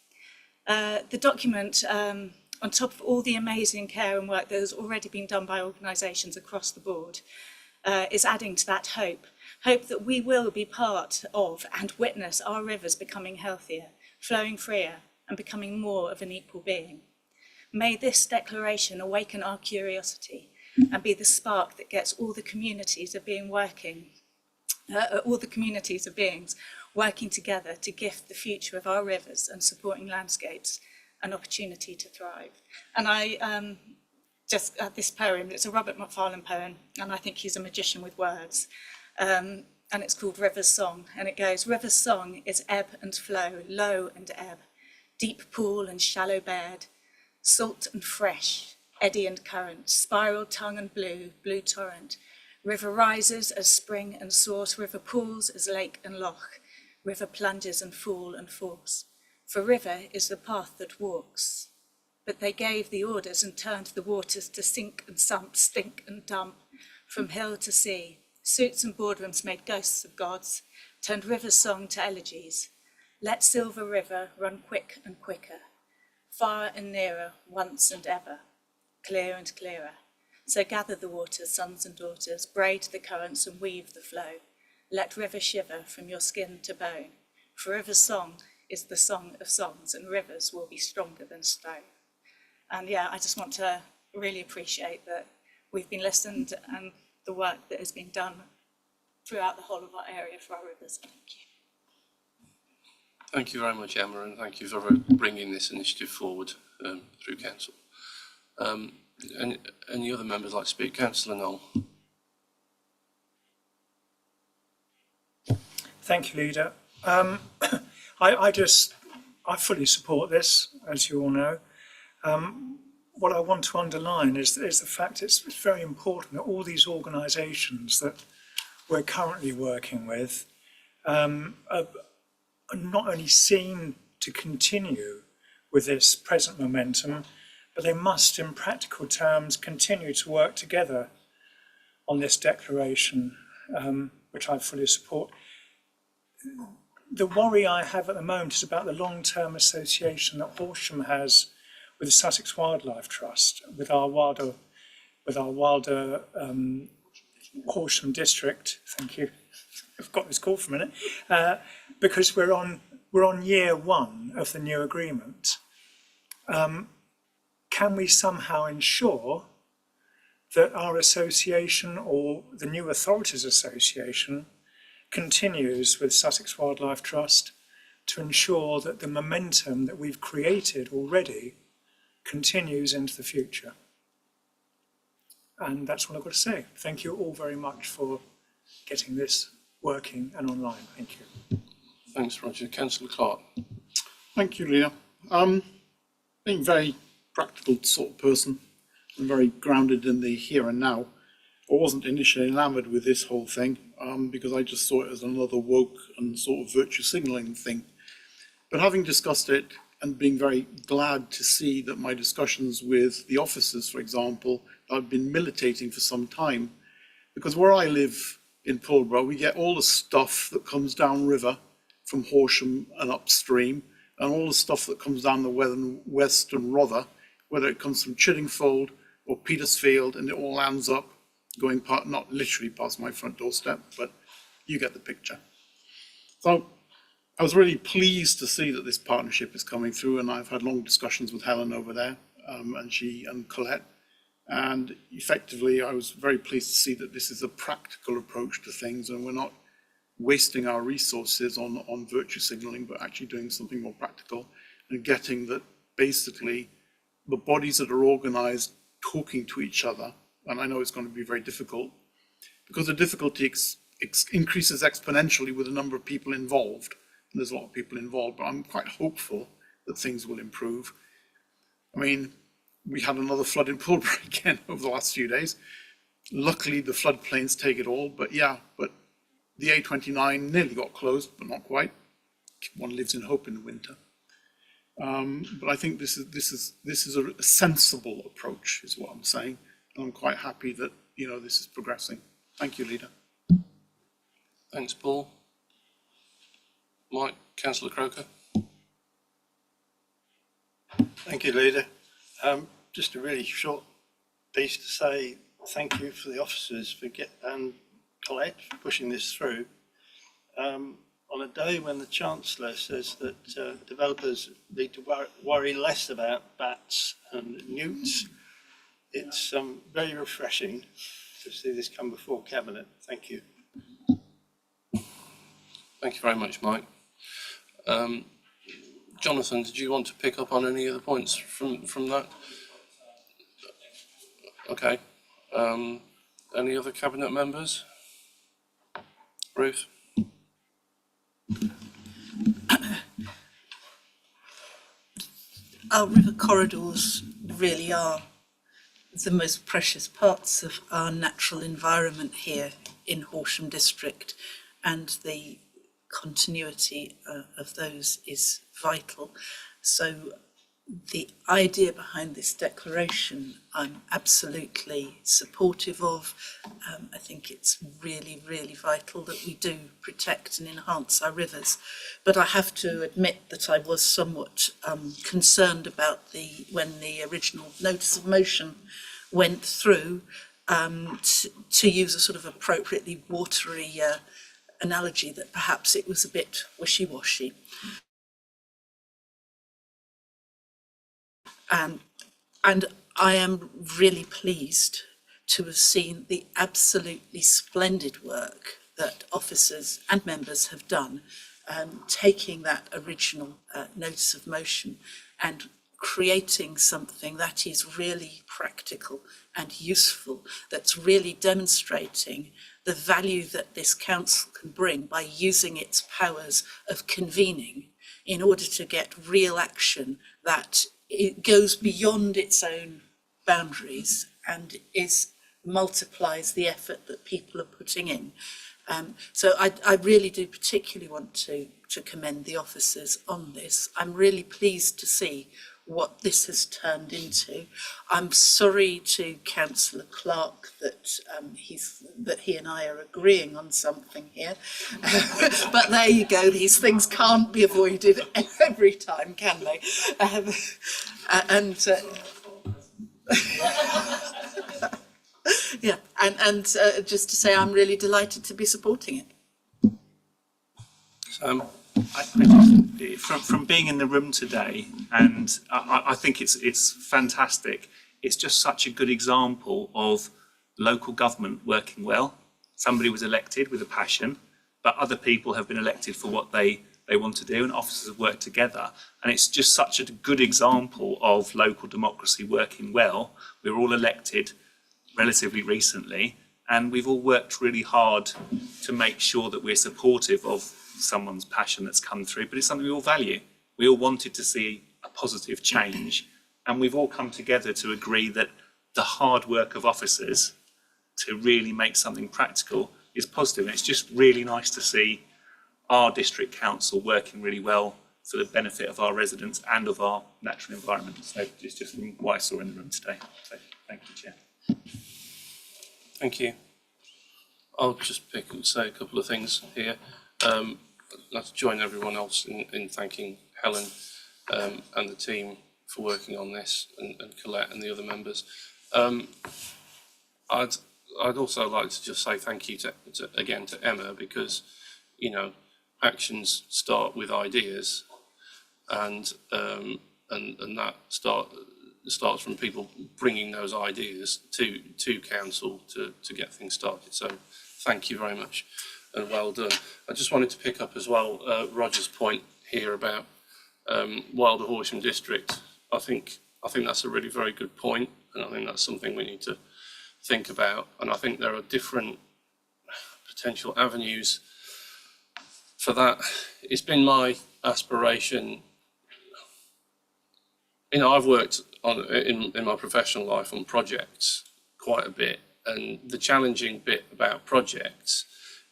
The document, on top of all the amazing care and work that has already been done by organisations across the board, is adding to that hope that we will be part of and witness our rivers becoming healthier, flowing freer, and becoming more of an equal being. May this declaration awaken our curiosity and be the spark that gets all the communities of beings working together to gift the future of our rivers and supporting landscapes an opportunity to thrive. And I just this poem, it's a Robert Macfarlane poem, and I think he's a magician with words. And it's called River's Song, and it goes, River's song is ebb and flow, low and ebb, deep pool and shallow bed, salt and fresh, eddy and current, spiral tongue and blue, blue torrent. River rises as spring and source, river pools as lake and loch, river plunges and fall and force. For river is the path that walks. But they gave the orders and turned the waters to sink and sump, stink and dump, from hill to sea. Suits and boardrooms made ghosts of gods, turned river's song to elegies. Let silver river run quick and quicker, far and nearer, once and ever, clear and clearer. So gather the waters, sons and daughters, braid the currents and weave the flow. Let river shiver from your skin to bone, for river's song is the song of songs, and rivers will be stronger than stone. And yeah, I just want to really appreciate that we've been listened and the work that has been done throughout the whole of our area for our rivers. Thank you. Thank you very much, Emma, and thank you for bringing this initiative forward through council. And any other members like to speak? Councillor Knoll. Thank you, Leader. I fully support this, as you all know. What I want to underline is the fact it's very important that all these organisations that we're currently working with are not only seen to continue with this present momentum, but they must, in practical terms, continue to work together on this declaration, which I fully support. The worry I have at the moment is about the long-term association that Horsham has with the Sussex Wildlife Trust, with our wilder Horsham district. Thank you. I've got this call for a minute, because we're on year one of the new agreement. Can we somehow ensure that our association, or the New Authorities Association, continues with Sussex Wildlife Trust to ensure that the momentum that we've created already continues into the future? And that's what I've got to say. Thank you all very much for getting this working and online. Thank you. Thanks, Roger. Councillor Clark. Thank you, Leah. Being a very practical sort of person and very grounded in the here and now, I wasn't initially enamoured with this whole thing because I just saw it as another woke and sort of virtue signalling thing. But having discussed it and being very glad to see that my discussions with the officers, for example, I've been militating for some time, because where I live in Pulborough, we get all the stuff that comes down river from Horsham and upstream, and all the stuff that comes down the western Rother, whether it comes from Chiddingfold or Petersfield, and it all ends up going not literally past my front doorstep, but you get the picture. So I was really pleased to see that this partnership is coming through, and I've had long discussions with Helen over there, and Colette. And effectively, I was very pleased to see that this is a practical approach to things, and we're not wasting our resources on virtue signalling, but actually doing something more practical and getting that basically the bodies that are organised talking to each other, and I know it's going to be very difficult, because the difficulty increases exponentially with the number of people involved. And there's a lot of people involved, but I'm quite hopeful that things will improve. I mean, we had another flood in Pulborough again over the last few days. Luckily, the floodplains take it all, but yeah, but the A29 nearly got closed, but not quite. One lives in hope in the winter. But I think this is a sensible approach, is what I'm saying. And I'm quite happy that, you know, this is progressing. Thank you, Leader. Thanks, Paul. Mike, Councillor Croker. Thank you, Leader. Just a really short piece to say thank you for the officers and Colette for pushing this through. On a day when the Chancellor says that developers need to worry less about bats and newts, it's very refreshing to see this come before Cabinet. Thank you. Thank you very much, Mike. Jonathan, did you want to pick up on any of the points from that? Okay. Any other Cabinet members? Ruth? Our river corridors really are the most precious parts of our natural environment here in Horsham District, and the continuity of those is vital. So the idea behind this declaration I'm absolutely supportive of. I think it's really, really vital that we do protect and enhance our rivers. But I have to admit that I was somewhat concerned about when the original notice of motion went through, to use a sort of appropriately watery analogy, that perhaps it was a bit wishy-washy. And I am really pleased to have seen the absolutely splendid work that officers and members have done, taking that original notice of motion and creating something that is really practical and useful, that's really demonstrating the value that this council can bring by using its powers of convening in order to get real action that it goes beyond its own boundaries and multiplies the effort that people are putting in. So I really do particularly want to commend the officers on this. I'm really pleased to see what this has turned into. I'm sorry to Councillor Clark that he and I are agreeing on something here, but there you go. These things can't be avoided every time, can they? Yeah, and just to say, I'm really delighted to be supporting it. From being in the room today, and I think it's fantastic. It's just such a good example of local government working well. Somebody was elected with a passion, but other people have been elected for what they want to do, and officers have worked together. And it's just such a good example of local democracy working well. We were all elected relatively recently, and we've all worked really hard to make sure that we're supportive of someone's passion that's come through, but it's something we all value. We all wanted to see a positive change, and we've all come together to agree that the hard work of officers to really make something practical is positive. And it's just really nice to see our district council working really well for the benefit of our residents and of our natural environment. So it's just what I saw in the room today. So thank you, Chair. Thank you. I'll just say a couple of things here. I'd like to join everyone else in thanking Helen and the team for working on this, and Colette and the other members. I'd also like to just say thank you again to Emma, because, you know, actions start with ideas, and that starts from people bringing those ideas to council to get things started. So thank you very much and well done. I just wanted to pick up as well Roger's point here about Wilder Horsham District. I think that's a really very good point, and I think that's something we need to think about. And I think there are different potential avenues for that. It's been my aspiration. You know, I've worked on in my professional life on projects quite a bit, and the challenging bit about projects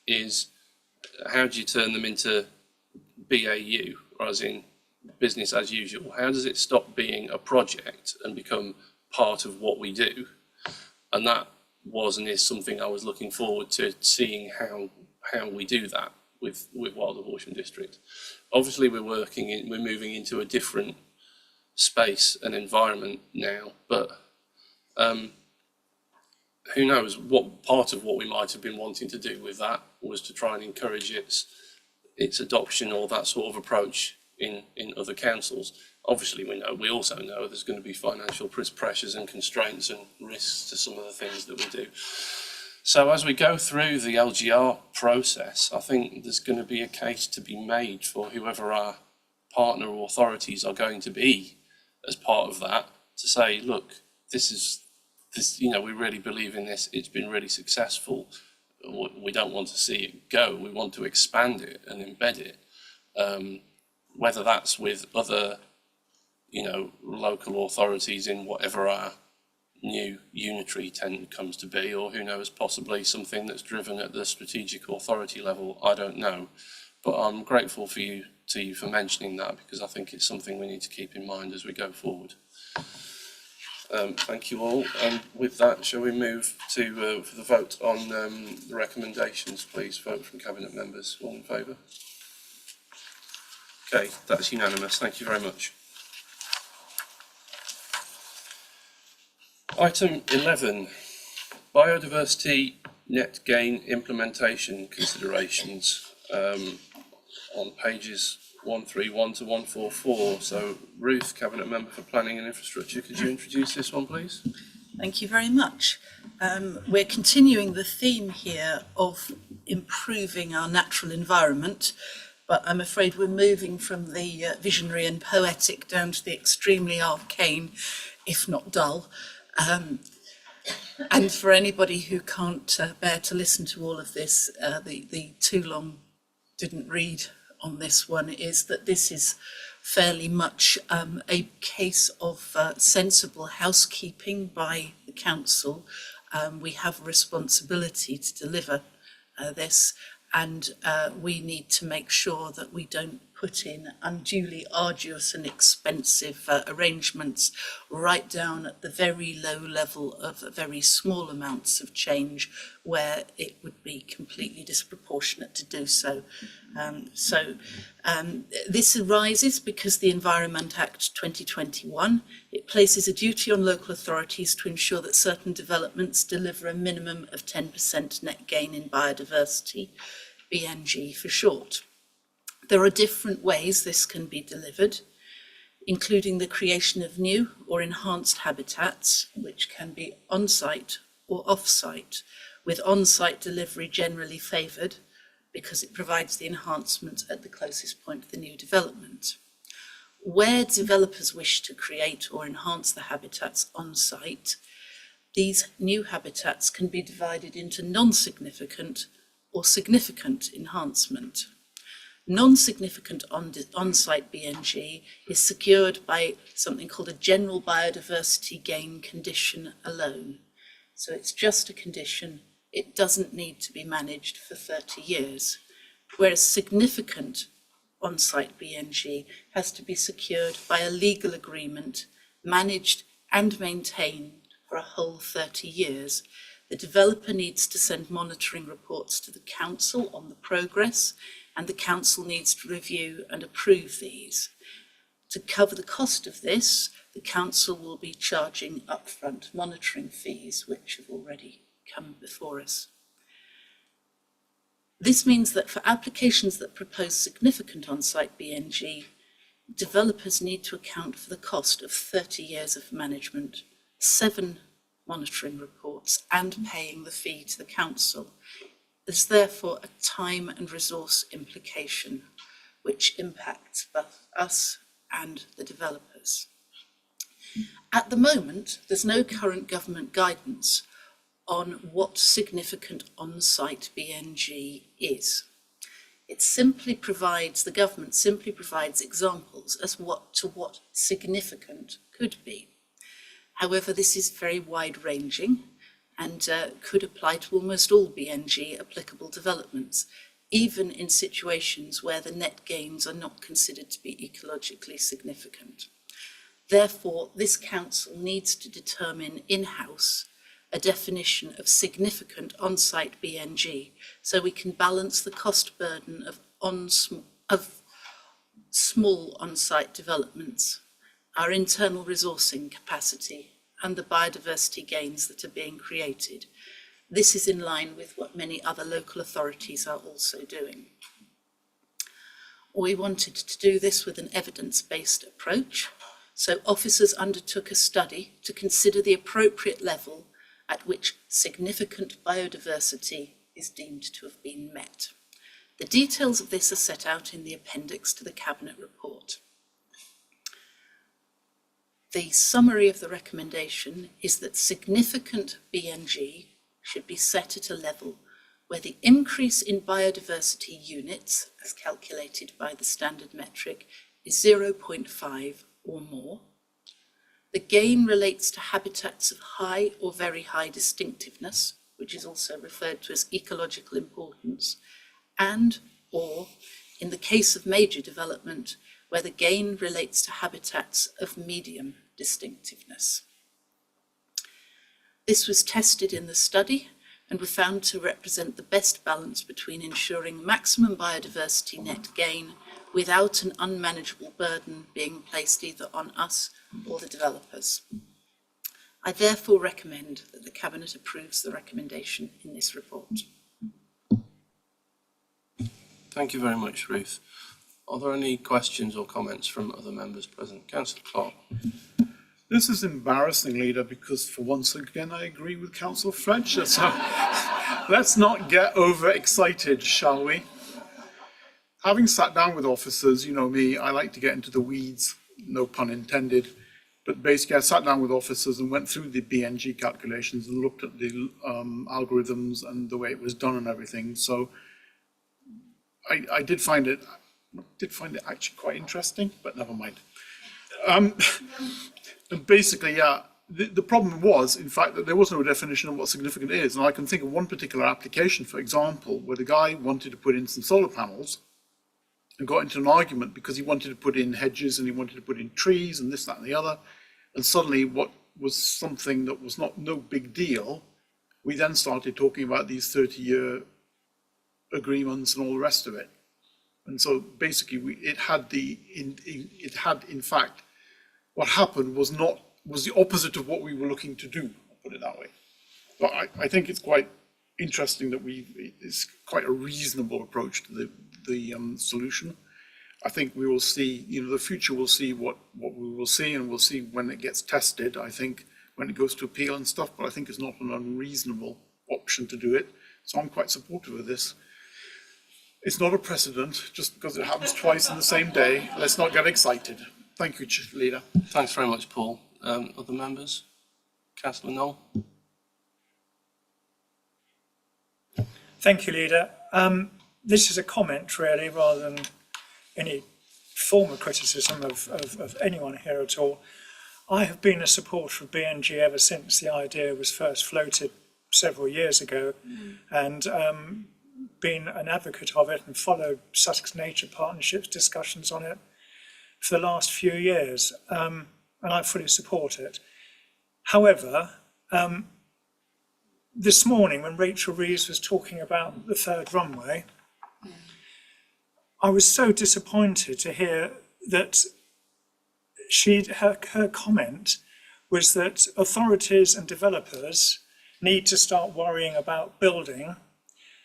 is how do you turn them into BAU, or as in business as usual? How does it stop being a project and become part of what we do? And that was and is something I was looking forward to seeing how we do that with Wilder Horsham District. Obviously, we're moving into a different space and environment now, but who knows what part of what we might have been wanting to do with that was to try and encourage its adoption or that sort of approach in other councils. Obviously, we also know there's going to be financial pressures and constraints and risks to some of the things that we do. So as we go through the LGR process, I think there's going to be a case to be made for whoever our partner authorities are going to be as part of that, to say, look, this, you know, we really believe in this. It's been really successful. We don't want to see it go. We want to expand it and embed it. Whether that's with other, you know, local authorities in whatever our new unitary tent comes to be, or who knows, possibly something that's driven at the strategic authority level, I don't know. But I'm grateful to you for mentioning that, because I think it's something we need to keep in mind as we go forward. Thank you all. And with that, shall we move to for the vote on the recommendations, please? Vote from Cabinet members. All in favour? Okay, that's unanimous. Thank you very much. Item 11, biodiversity net gain implementation considerations, on pages 131 to 144. So Ruth, Cabinet Member for Planning and Infrastructure, could you introduce this one, please? Thank you very much. We're continuing the theme here of improving our natural environment, but I'm afraid we're moving from the visionary and poetic down to the extremely arcane, if not dull. And for anybody who can't bear to listen to all of this, the too long didn't read on this one is that this is fairly much a case of sensible housekeeping by the council. We have a responsibility to deliver this, and we need to make sure that we don't put in unduly arduous and expensive arrangements right down at the very low level of very small amounts of change where it would be completely disproportionate to do so. This arises because the Environment Act 2021, it places a duty on local authorities to ensure that certain developments deliver a minimum of 10% net gain in biodiversity, BNG for short. There are different ways this can be delivered, including the creation of new or enhanced habitats, which can be on-site or off-site, with on-site delivery generally favoured because it provides the enhancement at the closest point of the new development. Where developers wish to create or enhance the habitats on-site, these new habitats can be divided into non-significant or significant enhancement. Non-significant on-site BNG is secured by something called a general biodiversity gain condition alone. So it's just a condition, it doesn't need to be managed for 30 years. Whereas significant on-site BNG has to be secured by a legal agreement, managed and maintained for a whole 30 years. The developer needs to send monitoring reports to the council on the progress, and the council needs to review and approve these. To cover the cost of this, the council will be charging upfront monitoring fees, which have already come before us. This means that for applications that propose significant on-site BNG, developers need to account for the cost of 30 years of management, 7 monitoring reports, and paying the fee to the council. There's therefore a time and resource implication which impacts both us and the developers. At the moment, there's no current government guidance on what significant on-site BNG is. It simply provides, the government simply provides examples as to what significant could be. However, this is very wide-ranging and could apply to almost all BNG applicable developments, even in situations where the net gains are not considered to be ecologically significant. Therefore, this council needs to determine in-house a definition of significant on-site BNG so we can balance the cost burden of small on-site developments, our internal resourcing capacity, and the biodiversity gains that are being created. This is in line with what many other local authorities are also doing. We wanted to do this with an evidence-based approach, so officers undertook a study to consider the appropriate level at which significant biodiversity is deemed to have been met. The details of this are set out in the appendix to the Cabinet report. The summary of the recommendation is that significant BNG should be set at a level where the increase in biodiversity units, as calculated by the standard metric, is 0.5 or more. The gain relates to habitats of high or very high distinctiveness, which is also referred to as ecological importance, and or, in the case of major development, where the gain relates to habitats of medium distinctiveness. This was tested in the study and were found to represent the best balance between ensuring maximum biodiversity net gain without an unmanageable burden being placed either on us or the developers. I therefore recommend that the Cabinet approves the recommendation in this report. Thank you very much, Ruth. Are there any questions or comments from other members present? Councillor Clark. This is embarrassing, Leader, because for once again I agree with Councillor Fletcher. So let's not get overexcited, shall we? Having sat down with officers, you know me, I like to get into the weeds, no pun intended. But basically I sat down with officers and went through the BNG calculations and looked at the algorithms and the way it was done and everything. So I did find it actually quite interesting, but never mind. And basically, yeah, the problem was, in fact, that there was no definition of what significant is. And I can think of one particular application, for example, where the guy wanted to put in some solar panels and got into an argument because he wanted to put in hedges and he wanted to put in trees and this, that, and the other. And suddenly what was something that was no big deal, we then started talking about these 30-year agreements and all the rest of it. And so basically it had in fact, what happened was the opposite of what we were looking to do, I'll put it that way. But I think it's quite interesting that it's quite a reasonable approach to the solution. I think we will see, the future will see what we will see, and we'll see when it gets tested, I think, when it goes to appeal and stuff, but I think it's not an unreasonable option to do it. So I'm quite supportive of this. It's not a precedent, just because it happens twice in the same day. Let's not get excited. Thank you, Leader. Thanks very much, Paul. Other members? Councillor Knoll? Thank you, Leader. This is a comment, really, rather than any form of criticism of anyone here at all. I have been a supporter of BNG ever since the idea was first floated several years ago, and been an advocate of it and followed Sussex Nature Partnership's discussions on it for the last few years, and I fully support it. However, this morning when Rachel Reeves was talking about the third runway, I was so disappointed to hear that her comment was that authorities and developers need to start worrying about building,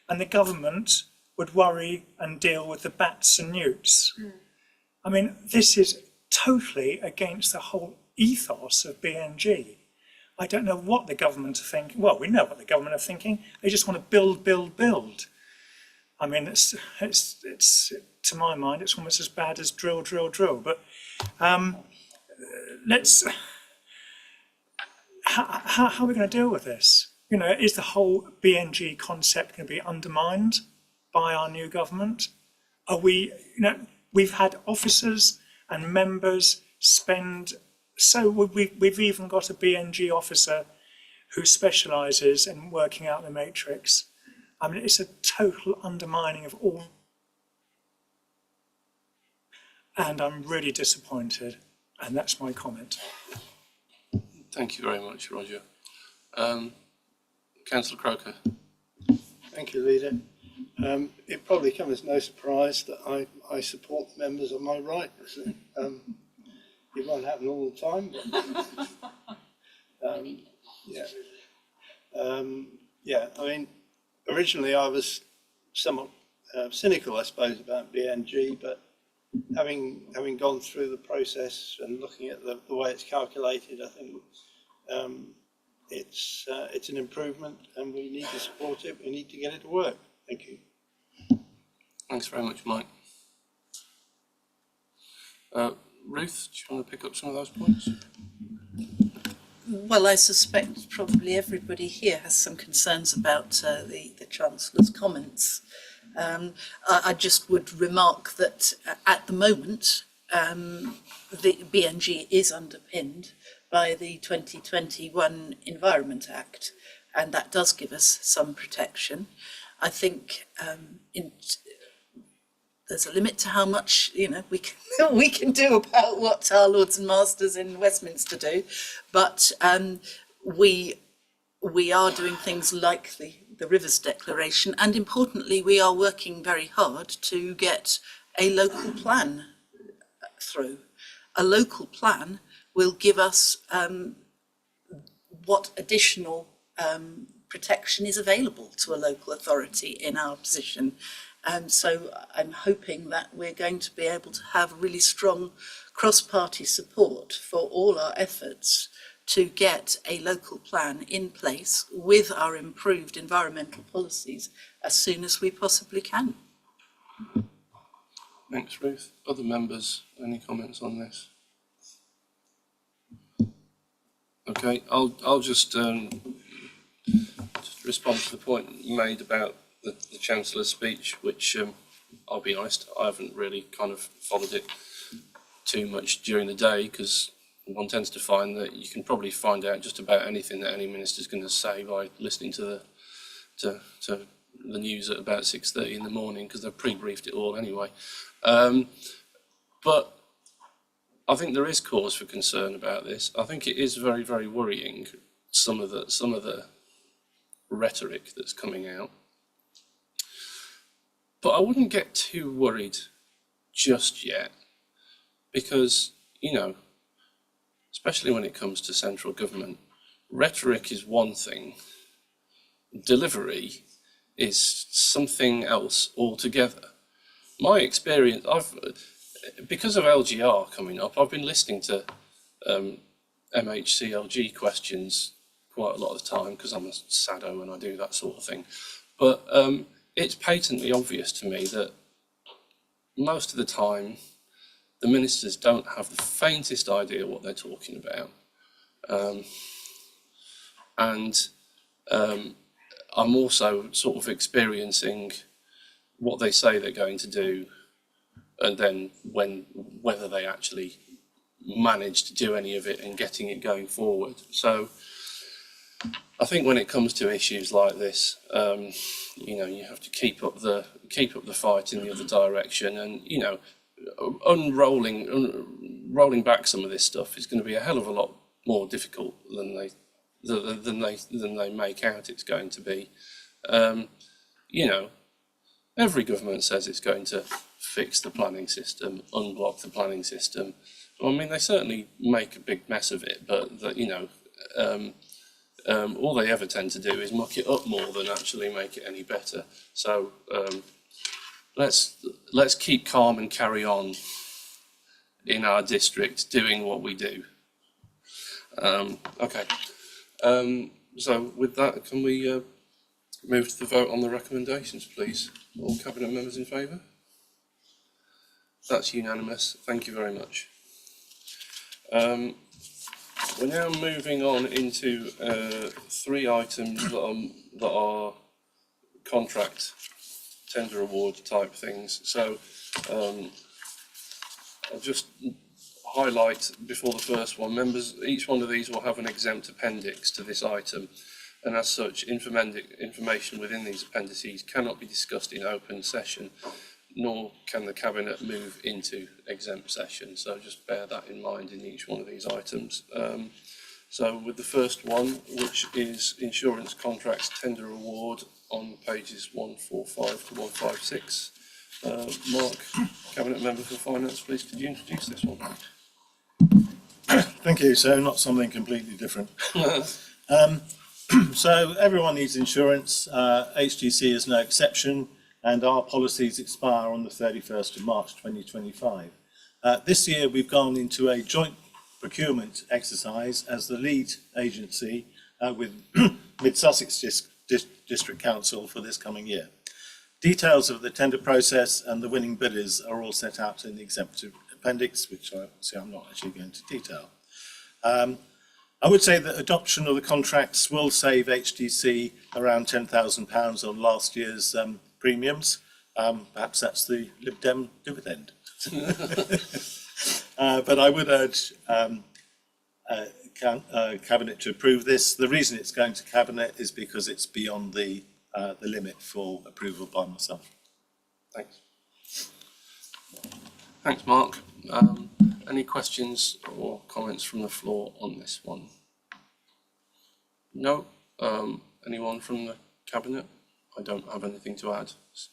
and the government would worry and deal with the bats and newts. I mean, this is totally against the whole ethos of BNG. I don't know what the government are thinking. Well, we know what the government are thinking. They just want to build, build, build. I mean, it's to my mind, it's almost as bad as drill, drill, drill. But how are we going to deal with this? is the whole BNG concept going to be undermined by our new government? Are we, we've had officers and members spend, so we've even got a BNG officer who specialises in working out the matrix. I mean, it's a total undermining of all. And I'm really disappointed, and that's my comment. Thank you very much, Roger. Councillor Croker. Thank you, Leader. It probably comes as no surprise that I support the members on my right. It won't happen all the time, but yeah. I mean, originally I was somewhat cynical, I suppose, about BNG, but having gone through the process and looking at the way it's calculated, I think it's an improvement, and we need to support it. We need to get it to work. Thank you. Thanks very much, Mike. Ruth, do you want to pick up some of those points? Well, I suspect probably everybody here has some concerns about the Chancellor's comments. I just would remark that at the moment, the BNG is underpinned by the 2021 Environment Act, and that does give us some protection. I think there's a limit to how much we can do about what our lords and masters in Westminster do, but we are doing things like the Rivers Declaration, and importantly, we are working very hard to get a local plan through. A local plan will give us what additional protection is available to a local authority in our position. So I'm hoping that we're going to be able to have really strong cross-party support for all our efforts to get a local plan in place with our improved environmental policies as soon as we possibly can. Thanks, Ruth. Other members, any comments on this? Okay, I'll just respond to the point made about the Chancellor's speech, which I'll be honest, I haven't really kind of followed it too much during the day, because one tends to find that you can probably find out just about anything that any minister's going to say by listening to the news at about 6:30 in the morning, because they've pre-briefed it all anyway. But I think there is cause for concern about this. I think it is very, very worrying, some of the rhetoric that's coming out. But I wouldn't get too worried just yet, because, especially when it comes to central government, rhetoric is one thing, delivery is something else altogether. My experience, because of LGR coming up, I've been listening to MHCLG questions quite a lot of the time, because I'm a SADO and I do that sort of thing. But it's patently obvious to me that most of the time the ministers don't have the faintest idea what they're talking about. I'm also sort of experiencing what they say they're going to do, and then whether they actually manage to do any of it and getting it going forward. So I think when it comes to issues like this, you have to keep up the fight in the other direction, and rolling back some of this stuff is going to be a hell of a lot more difficult than they make out it's going to be. Every government says it's going to fix the planning system, unblock the planning system. I mean, they certainly make a big mess of it, but all they ever tend to do is muck it up more than actually make it any better. So let's keep calm and carry on in our district doing what we do. Okay. So with that, can we move to the vote on the recommendations, please? All Cabinet members in favour? That's unanimous. Thank you very much. We're now moving on into 3 items that are contract tender award type things. So I'll just highlight before the first one, members, each one of these will have an exempt appendix to this item, and as such, information within these appendices cannot be discussed in open session, nor can the Cabinet move into exempt session. So just bear that in mind in each one of these items. So with the first one, which is insurance contracts tender award on pages 145 to 156. Mark, Cabinet Member for Finance, please could you introduce this one? Thank you. So not something completely different. So everyone needs insurance. HGC is no exception, and our policies expire on the 31st of March 2025. This year we've gone into a joint procurement exercise as the lead agency with Mid Sussex District Council for this coming year. Details of the tender process and the winning bidders are all set out in the exemptive appendix, which I'm not actually going to detail. I would say that adoption of the contracts will save HDC around £10,000 on last year's premiums. Perhaps that's the Lib Dem dividend. But I would urge Cabinet to approve this. The reason it's going to Cabinet is because it's beyond the limit for approval by myself. Thanks. Thanks, Mark. Any questions or comments from the floor on this one? No? Anyone from the Cabinet? I don't have anything to add. It's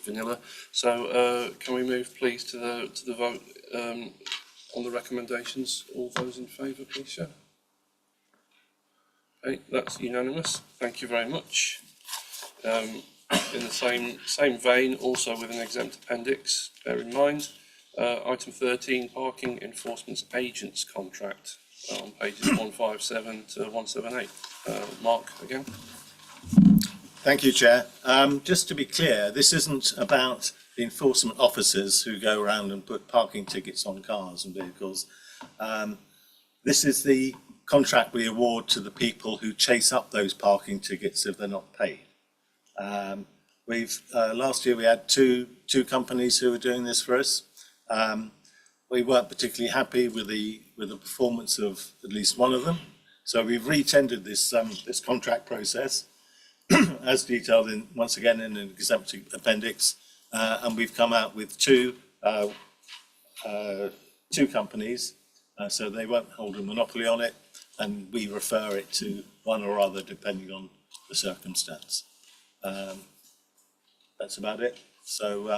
pretty vanilla. So can we move please to the vote on the recommendations? All those in favour, please show. Okay, that's unanimous. Thank you very much. In the same vein, also with an exempt appendix, bear in mind, item 13, parking enforcement agents contract on pages 157 to 178. Mark, again. Thank you, Chair. Just to be clear, this isn't about the enforcement officers who go around and put parking tickets on cars and vehicles. This is the contract we award to the people who chase up those parking tickets if they're not paid. Last year we had two companies who were doing this for us. We weren't particularly happy with the performance of at least one of them, so we've re-tendered this contract process as detailed once again in an exempt appendix, and we've come out with two companies, so they won't hold a monopoly on it, and we refer it to one or other depending on the circumstance. That's about it. So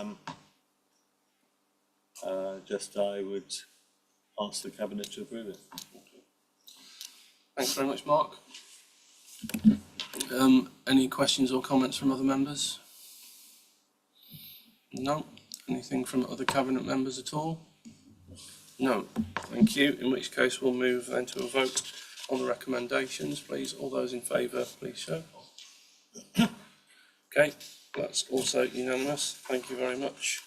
I would ask the Cabinet to approve it. Thanks very much, Mark. Any questions or comments from other members? No? Anything from other Cabinet members at all? No. Thank you. In which case we'll move then to a vote on the recommendations. Please, all those in favour, please show. Okay, that's also unanimous. Thank you very much.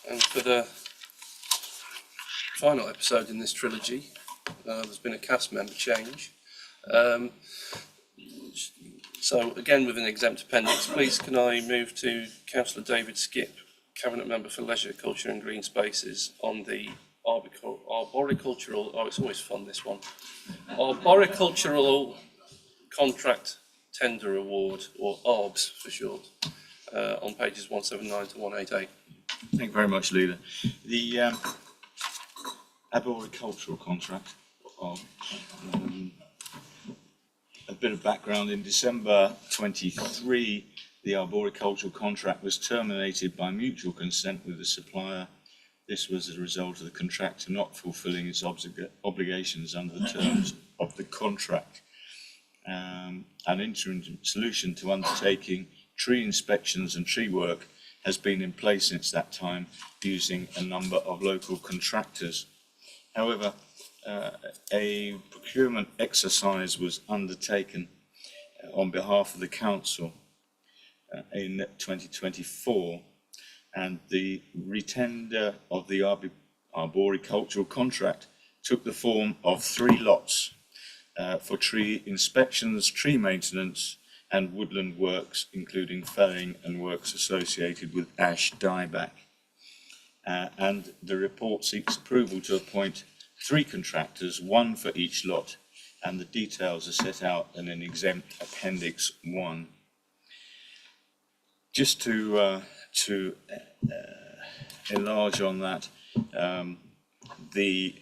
And for the final episode in this trilogy, there's been a cast member change. So again with an exempt appendix, please can I move to Councillor David Skip, Cabinet Member for Leisure, Culture and Green Spaces on the arboricultural, oh it's always fun this one, arboricultural contract tender award, or ARBS for short, on pages 179 to 188. Thank you very much, Leader. The arboricultural contract, a bit of background, in December 23, the arboricultural contract was terminated by mutual consent with the supplier. This was as a result of the contractor not fulfilling its obligations under the terms of the contract. An interim solution to undertaking tree inspections and tree work has been in place since that time, using a number of local contractors. However, a procurement exercise was undertaken on behalf of the council in 2024, and the retender of the arboricultural contract took the form of 3 lots for tree inspections, tree maintenance and woodland works, including felling and works associated with ash dieback. And the report seeks approval to appoint 3 contractors, 1 for each lot, and the details are set out in an exempt Appendix 1. Just to enlarge on that, the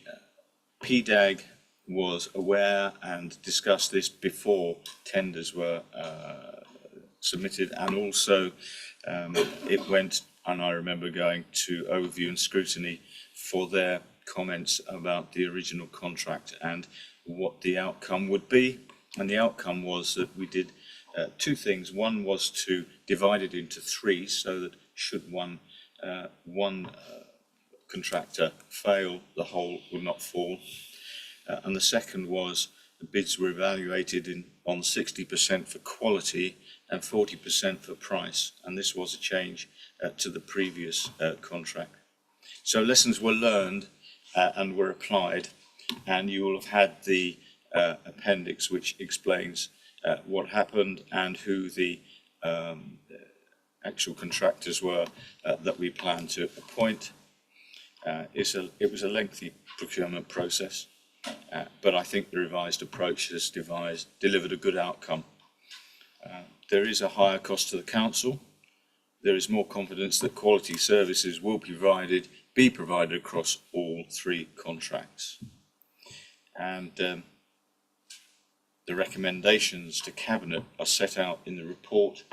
PDAG was aware and discussed this before tenders were submitted, and also it went, and I remember going to overview and scrutiny for their comments about the original contract and what the outcome would be. And the outcome was that we did 2 things. One was to divide it into 3 so that should one contractor fail, the whole would not fall. And the second was the bids were evaluated on 60% for quality and 40% for price. And this was a change to the previous contract. So lessons were learned and were applied, and you will have had the appendix which explains what happened and who the actual contractors were that we plan to appoint. It was a lengthy procurement process, but I think the revised approach has delivered a good outcome. There is a higher cost to the council. There is more confidence that quality services will be provided across all 3 contracts. And the recommendations to Cabinet are set out in the report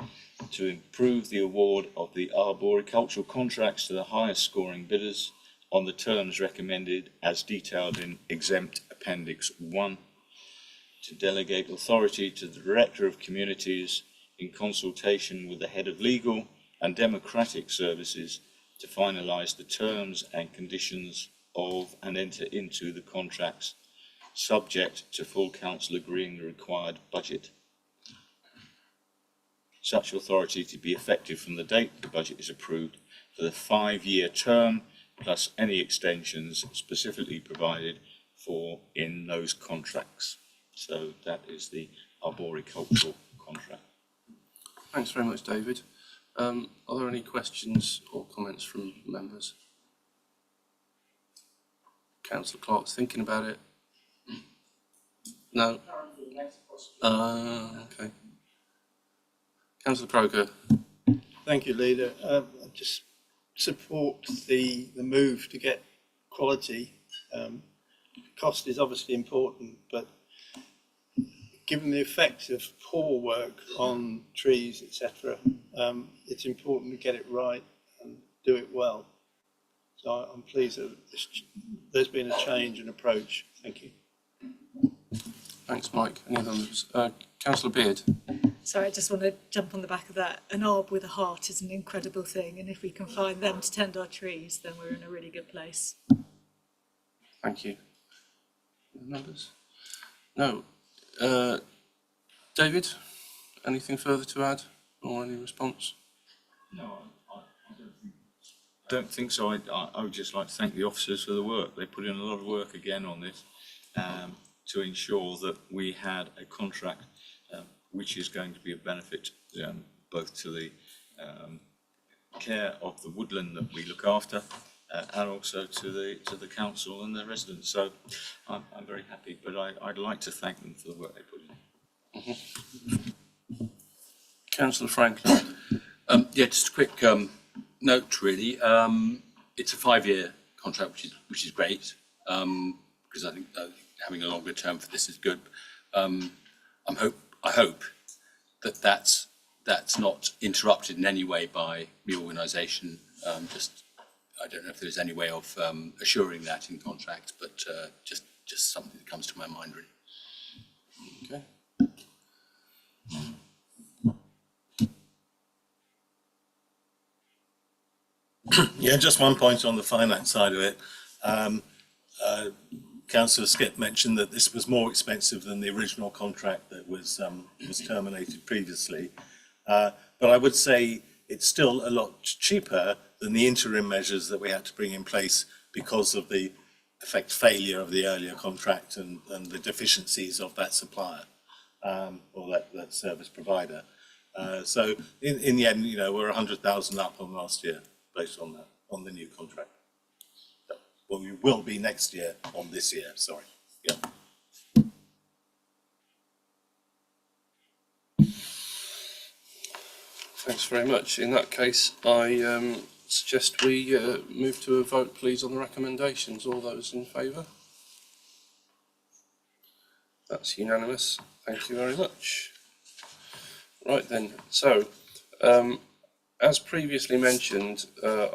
to improve the award of the arboricultural contracts to the highest scoring bidders on the terms recommended as detailed in exempt Appendix 1, to delegate authority to the Director of Communities in consultation with the Head of Legal and Democratic Services to finalise the terms and conditions of and enter into the contracts, subject to full council agreeing the required budget. Such authority to be effective from the date the budget is approved for the 5-year term, plus any extensions specifically provided for in those contracts. So that is the arboricultural contract. Thanks very much, David. Are there any questions or comments from members? Councillor Clark's thinking about it. No? Okay. Councillor Croker. Thank you, Leader. I just support the move to get quality. Cost is obviously important, but given the effect of poor work on trees, etc., it's important to get it right and do it well. So I'm pleased that there's been a change in approach. Thank you. Thanks, Mike. Any other members? Councillor Beard. Sorry, I just want to jump on the back of that. An arb with a heart is an incredible thing, and if we can find them to tend our trees, then we're in a really good place. Thank you. Members? No. David, anything further to add or any response? No, I don't think so. I would just like to thank the officers for the work. They put in a lot of work again on this to ensure that we had a contract which is going to be of benefit both to the care of the woodland that we look after and also to the council and the residents. So I'm very happy, but I'd like to thank them for the work they put in. Councillor Franklin. Yeah, just a quick note, really. It's a 5-year contract, which is great, because I think having a longer term for this is good. I hope that that's not interrupted in any way by reorganisation. I don't know if there's any way of assuring that in contract, but just something that comes to my mind, really. Okay. Yeah, just one point on the finance side of it. Councillor Skip mentioned that this was more expensive than the original contract that was terminated previously. But I would say it's still a lot cheaper than the interim measures that we had to bring in place because of the affect failure of the earlier contract and the deficiencies of that supplier or that service provider. So in the end, we're 100,000 up on last year based on that, on the new contract. Well, we will be next year on this year, sorry. Yeah. Thanks very much. In that case, I suggest we move to a vote, please, on the recommendations. All those in favour? That's unanimous. Thank you very much. Right then, so as previously mentioned,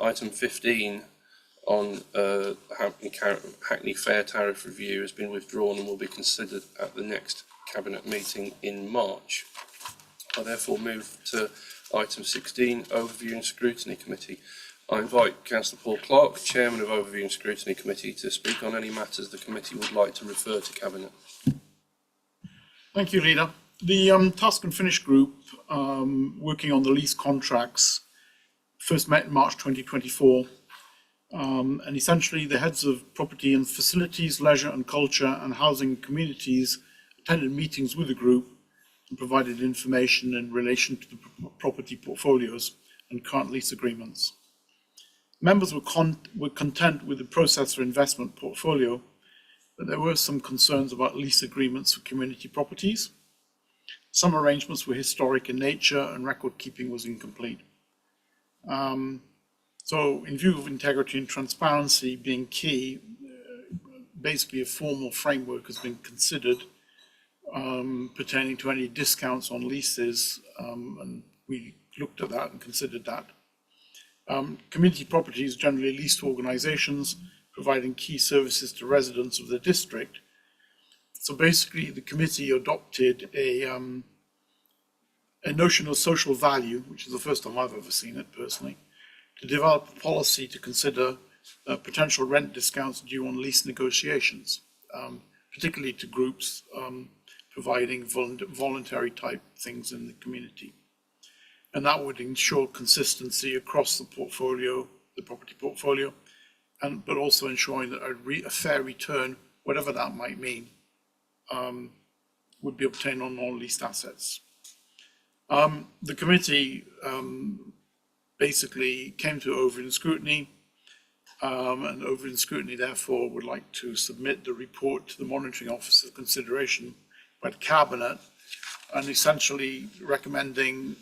item 15 on Hackney Fair Tariff Review has been withdrawn and will be considered at the next Cabinet meeting in March. I therefore move to item 16, Overview and Scrutiny Committee. I invite Councillor Paul Clark, Chairman of Overview and Scrutiny Committee, to speak on any matters the committee would like to refer to Cabinet. Thank you, Leader. The Task and Finish Group, working on the lease contracts, first met in March 2024. And essentially the heads of property and facilities, leisure and culture and housing communities attended meetings with the group and provided information in relation to the property portfolios and current lease agreements. Members were content with the process for investment portfolio, but there were some concerns about lease agreements for community properties. Some arrangements were historic in nature and record keeping was incomplete. So in view of integrity and transparency being key, basically a formal framework has been considered pertaining to any discounts on leases, and we looked at that and considered that. Community properties generally leased to organisations providing key services to residents of the district. So basically the committee adopted a notion of social value, which is the first time I've ever seen it personally, to develop a policy to consider potential rent discounts due on lease negotiations, particularly to groups providing voluntary type things in the community. And that would ensure consistency across the portfolio, the property portfolio, but also ensuring that a fair return, whatever that might mean, would be obtained on non-leased assets. The committee basically came to Overview and Scrutiny, and Overview and Scrutiny therefore would like to submit the report to the Monitoring Officer for consideration by the Cabinet, and essentially recommending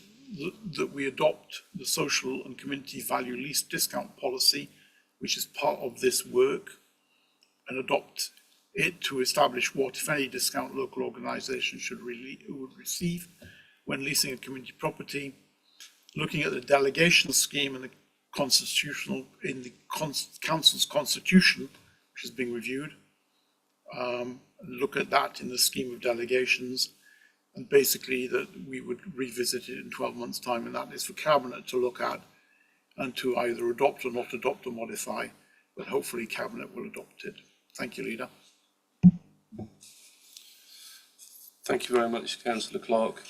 that we adopt the social and community value lease discount policy, which is part of this work, and adopt it to establish what, if any, discount local organisations would receive when leasing a community property, looking at the delegation scheme in the council's constitution, which is being reviewed, look at that in the scheme of delegations, and basically that we would revisit it in 12 months' time, and that is for Cabinet to look at and to either adopt or not adopt or modify, but hopefully Cabinet will adopt it. Thank you, Leader. Thank you very much, Councillor Clark.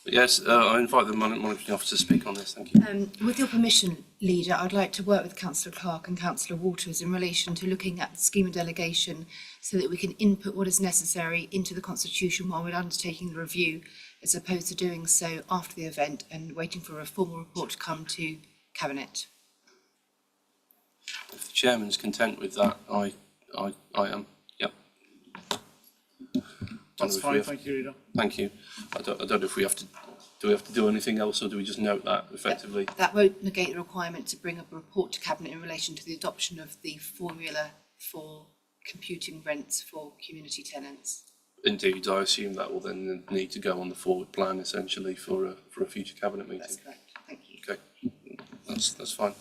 Yes, I invite the Monitoring Officer to speak on this. Thank you. With your permission, Leader, I'd like to work with Councillor Clark and Councillor Waters in relation to looking at the scheme of delegation so that we can input what is necessary into the Constitution while we're undertaking the review, as opposed to doing so after the event and waiting for a formal report to come to Cabinet. If the Chairman's content with that, I am. Yep. That's fine, thank you, Leader. Thank you. I don't know if we have to. Do we have to do anything else, or do we just note that effectively? That won't negate the requirement to bring up a report to Cabinet in relation to the adoption of the formula for computing rents for community tenants. Indeed, I assume that will then need to go on the forward plan essentially for a future Cabinet meeting. That's correct. Thank you. Okay, that's fine.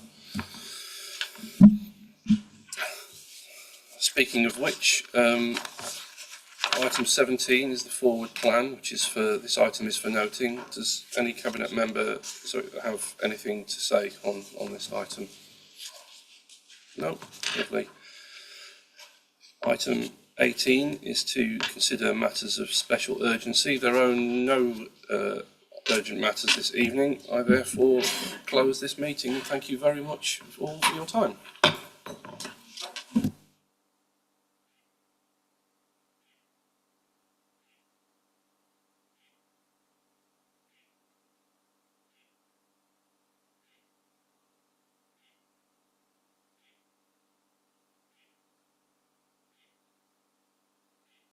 Speaking of which, item 17 is the forward plan, which is for this item is for noting. Does any Cabinet member have anything to say on this item? No, lovely. Item 18 is to consider matters of special urgency. There are no urgent matters this evening. I therefore close this meeting. Thank you very much all for your time.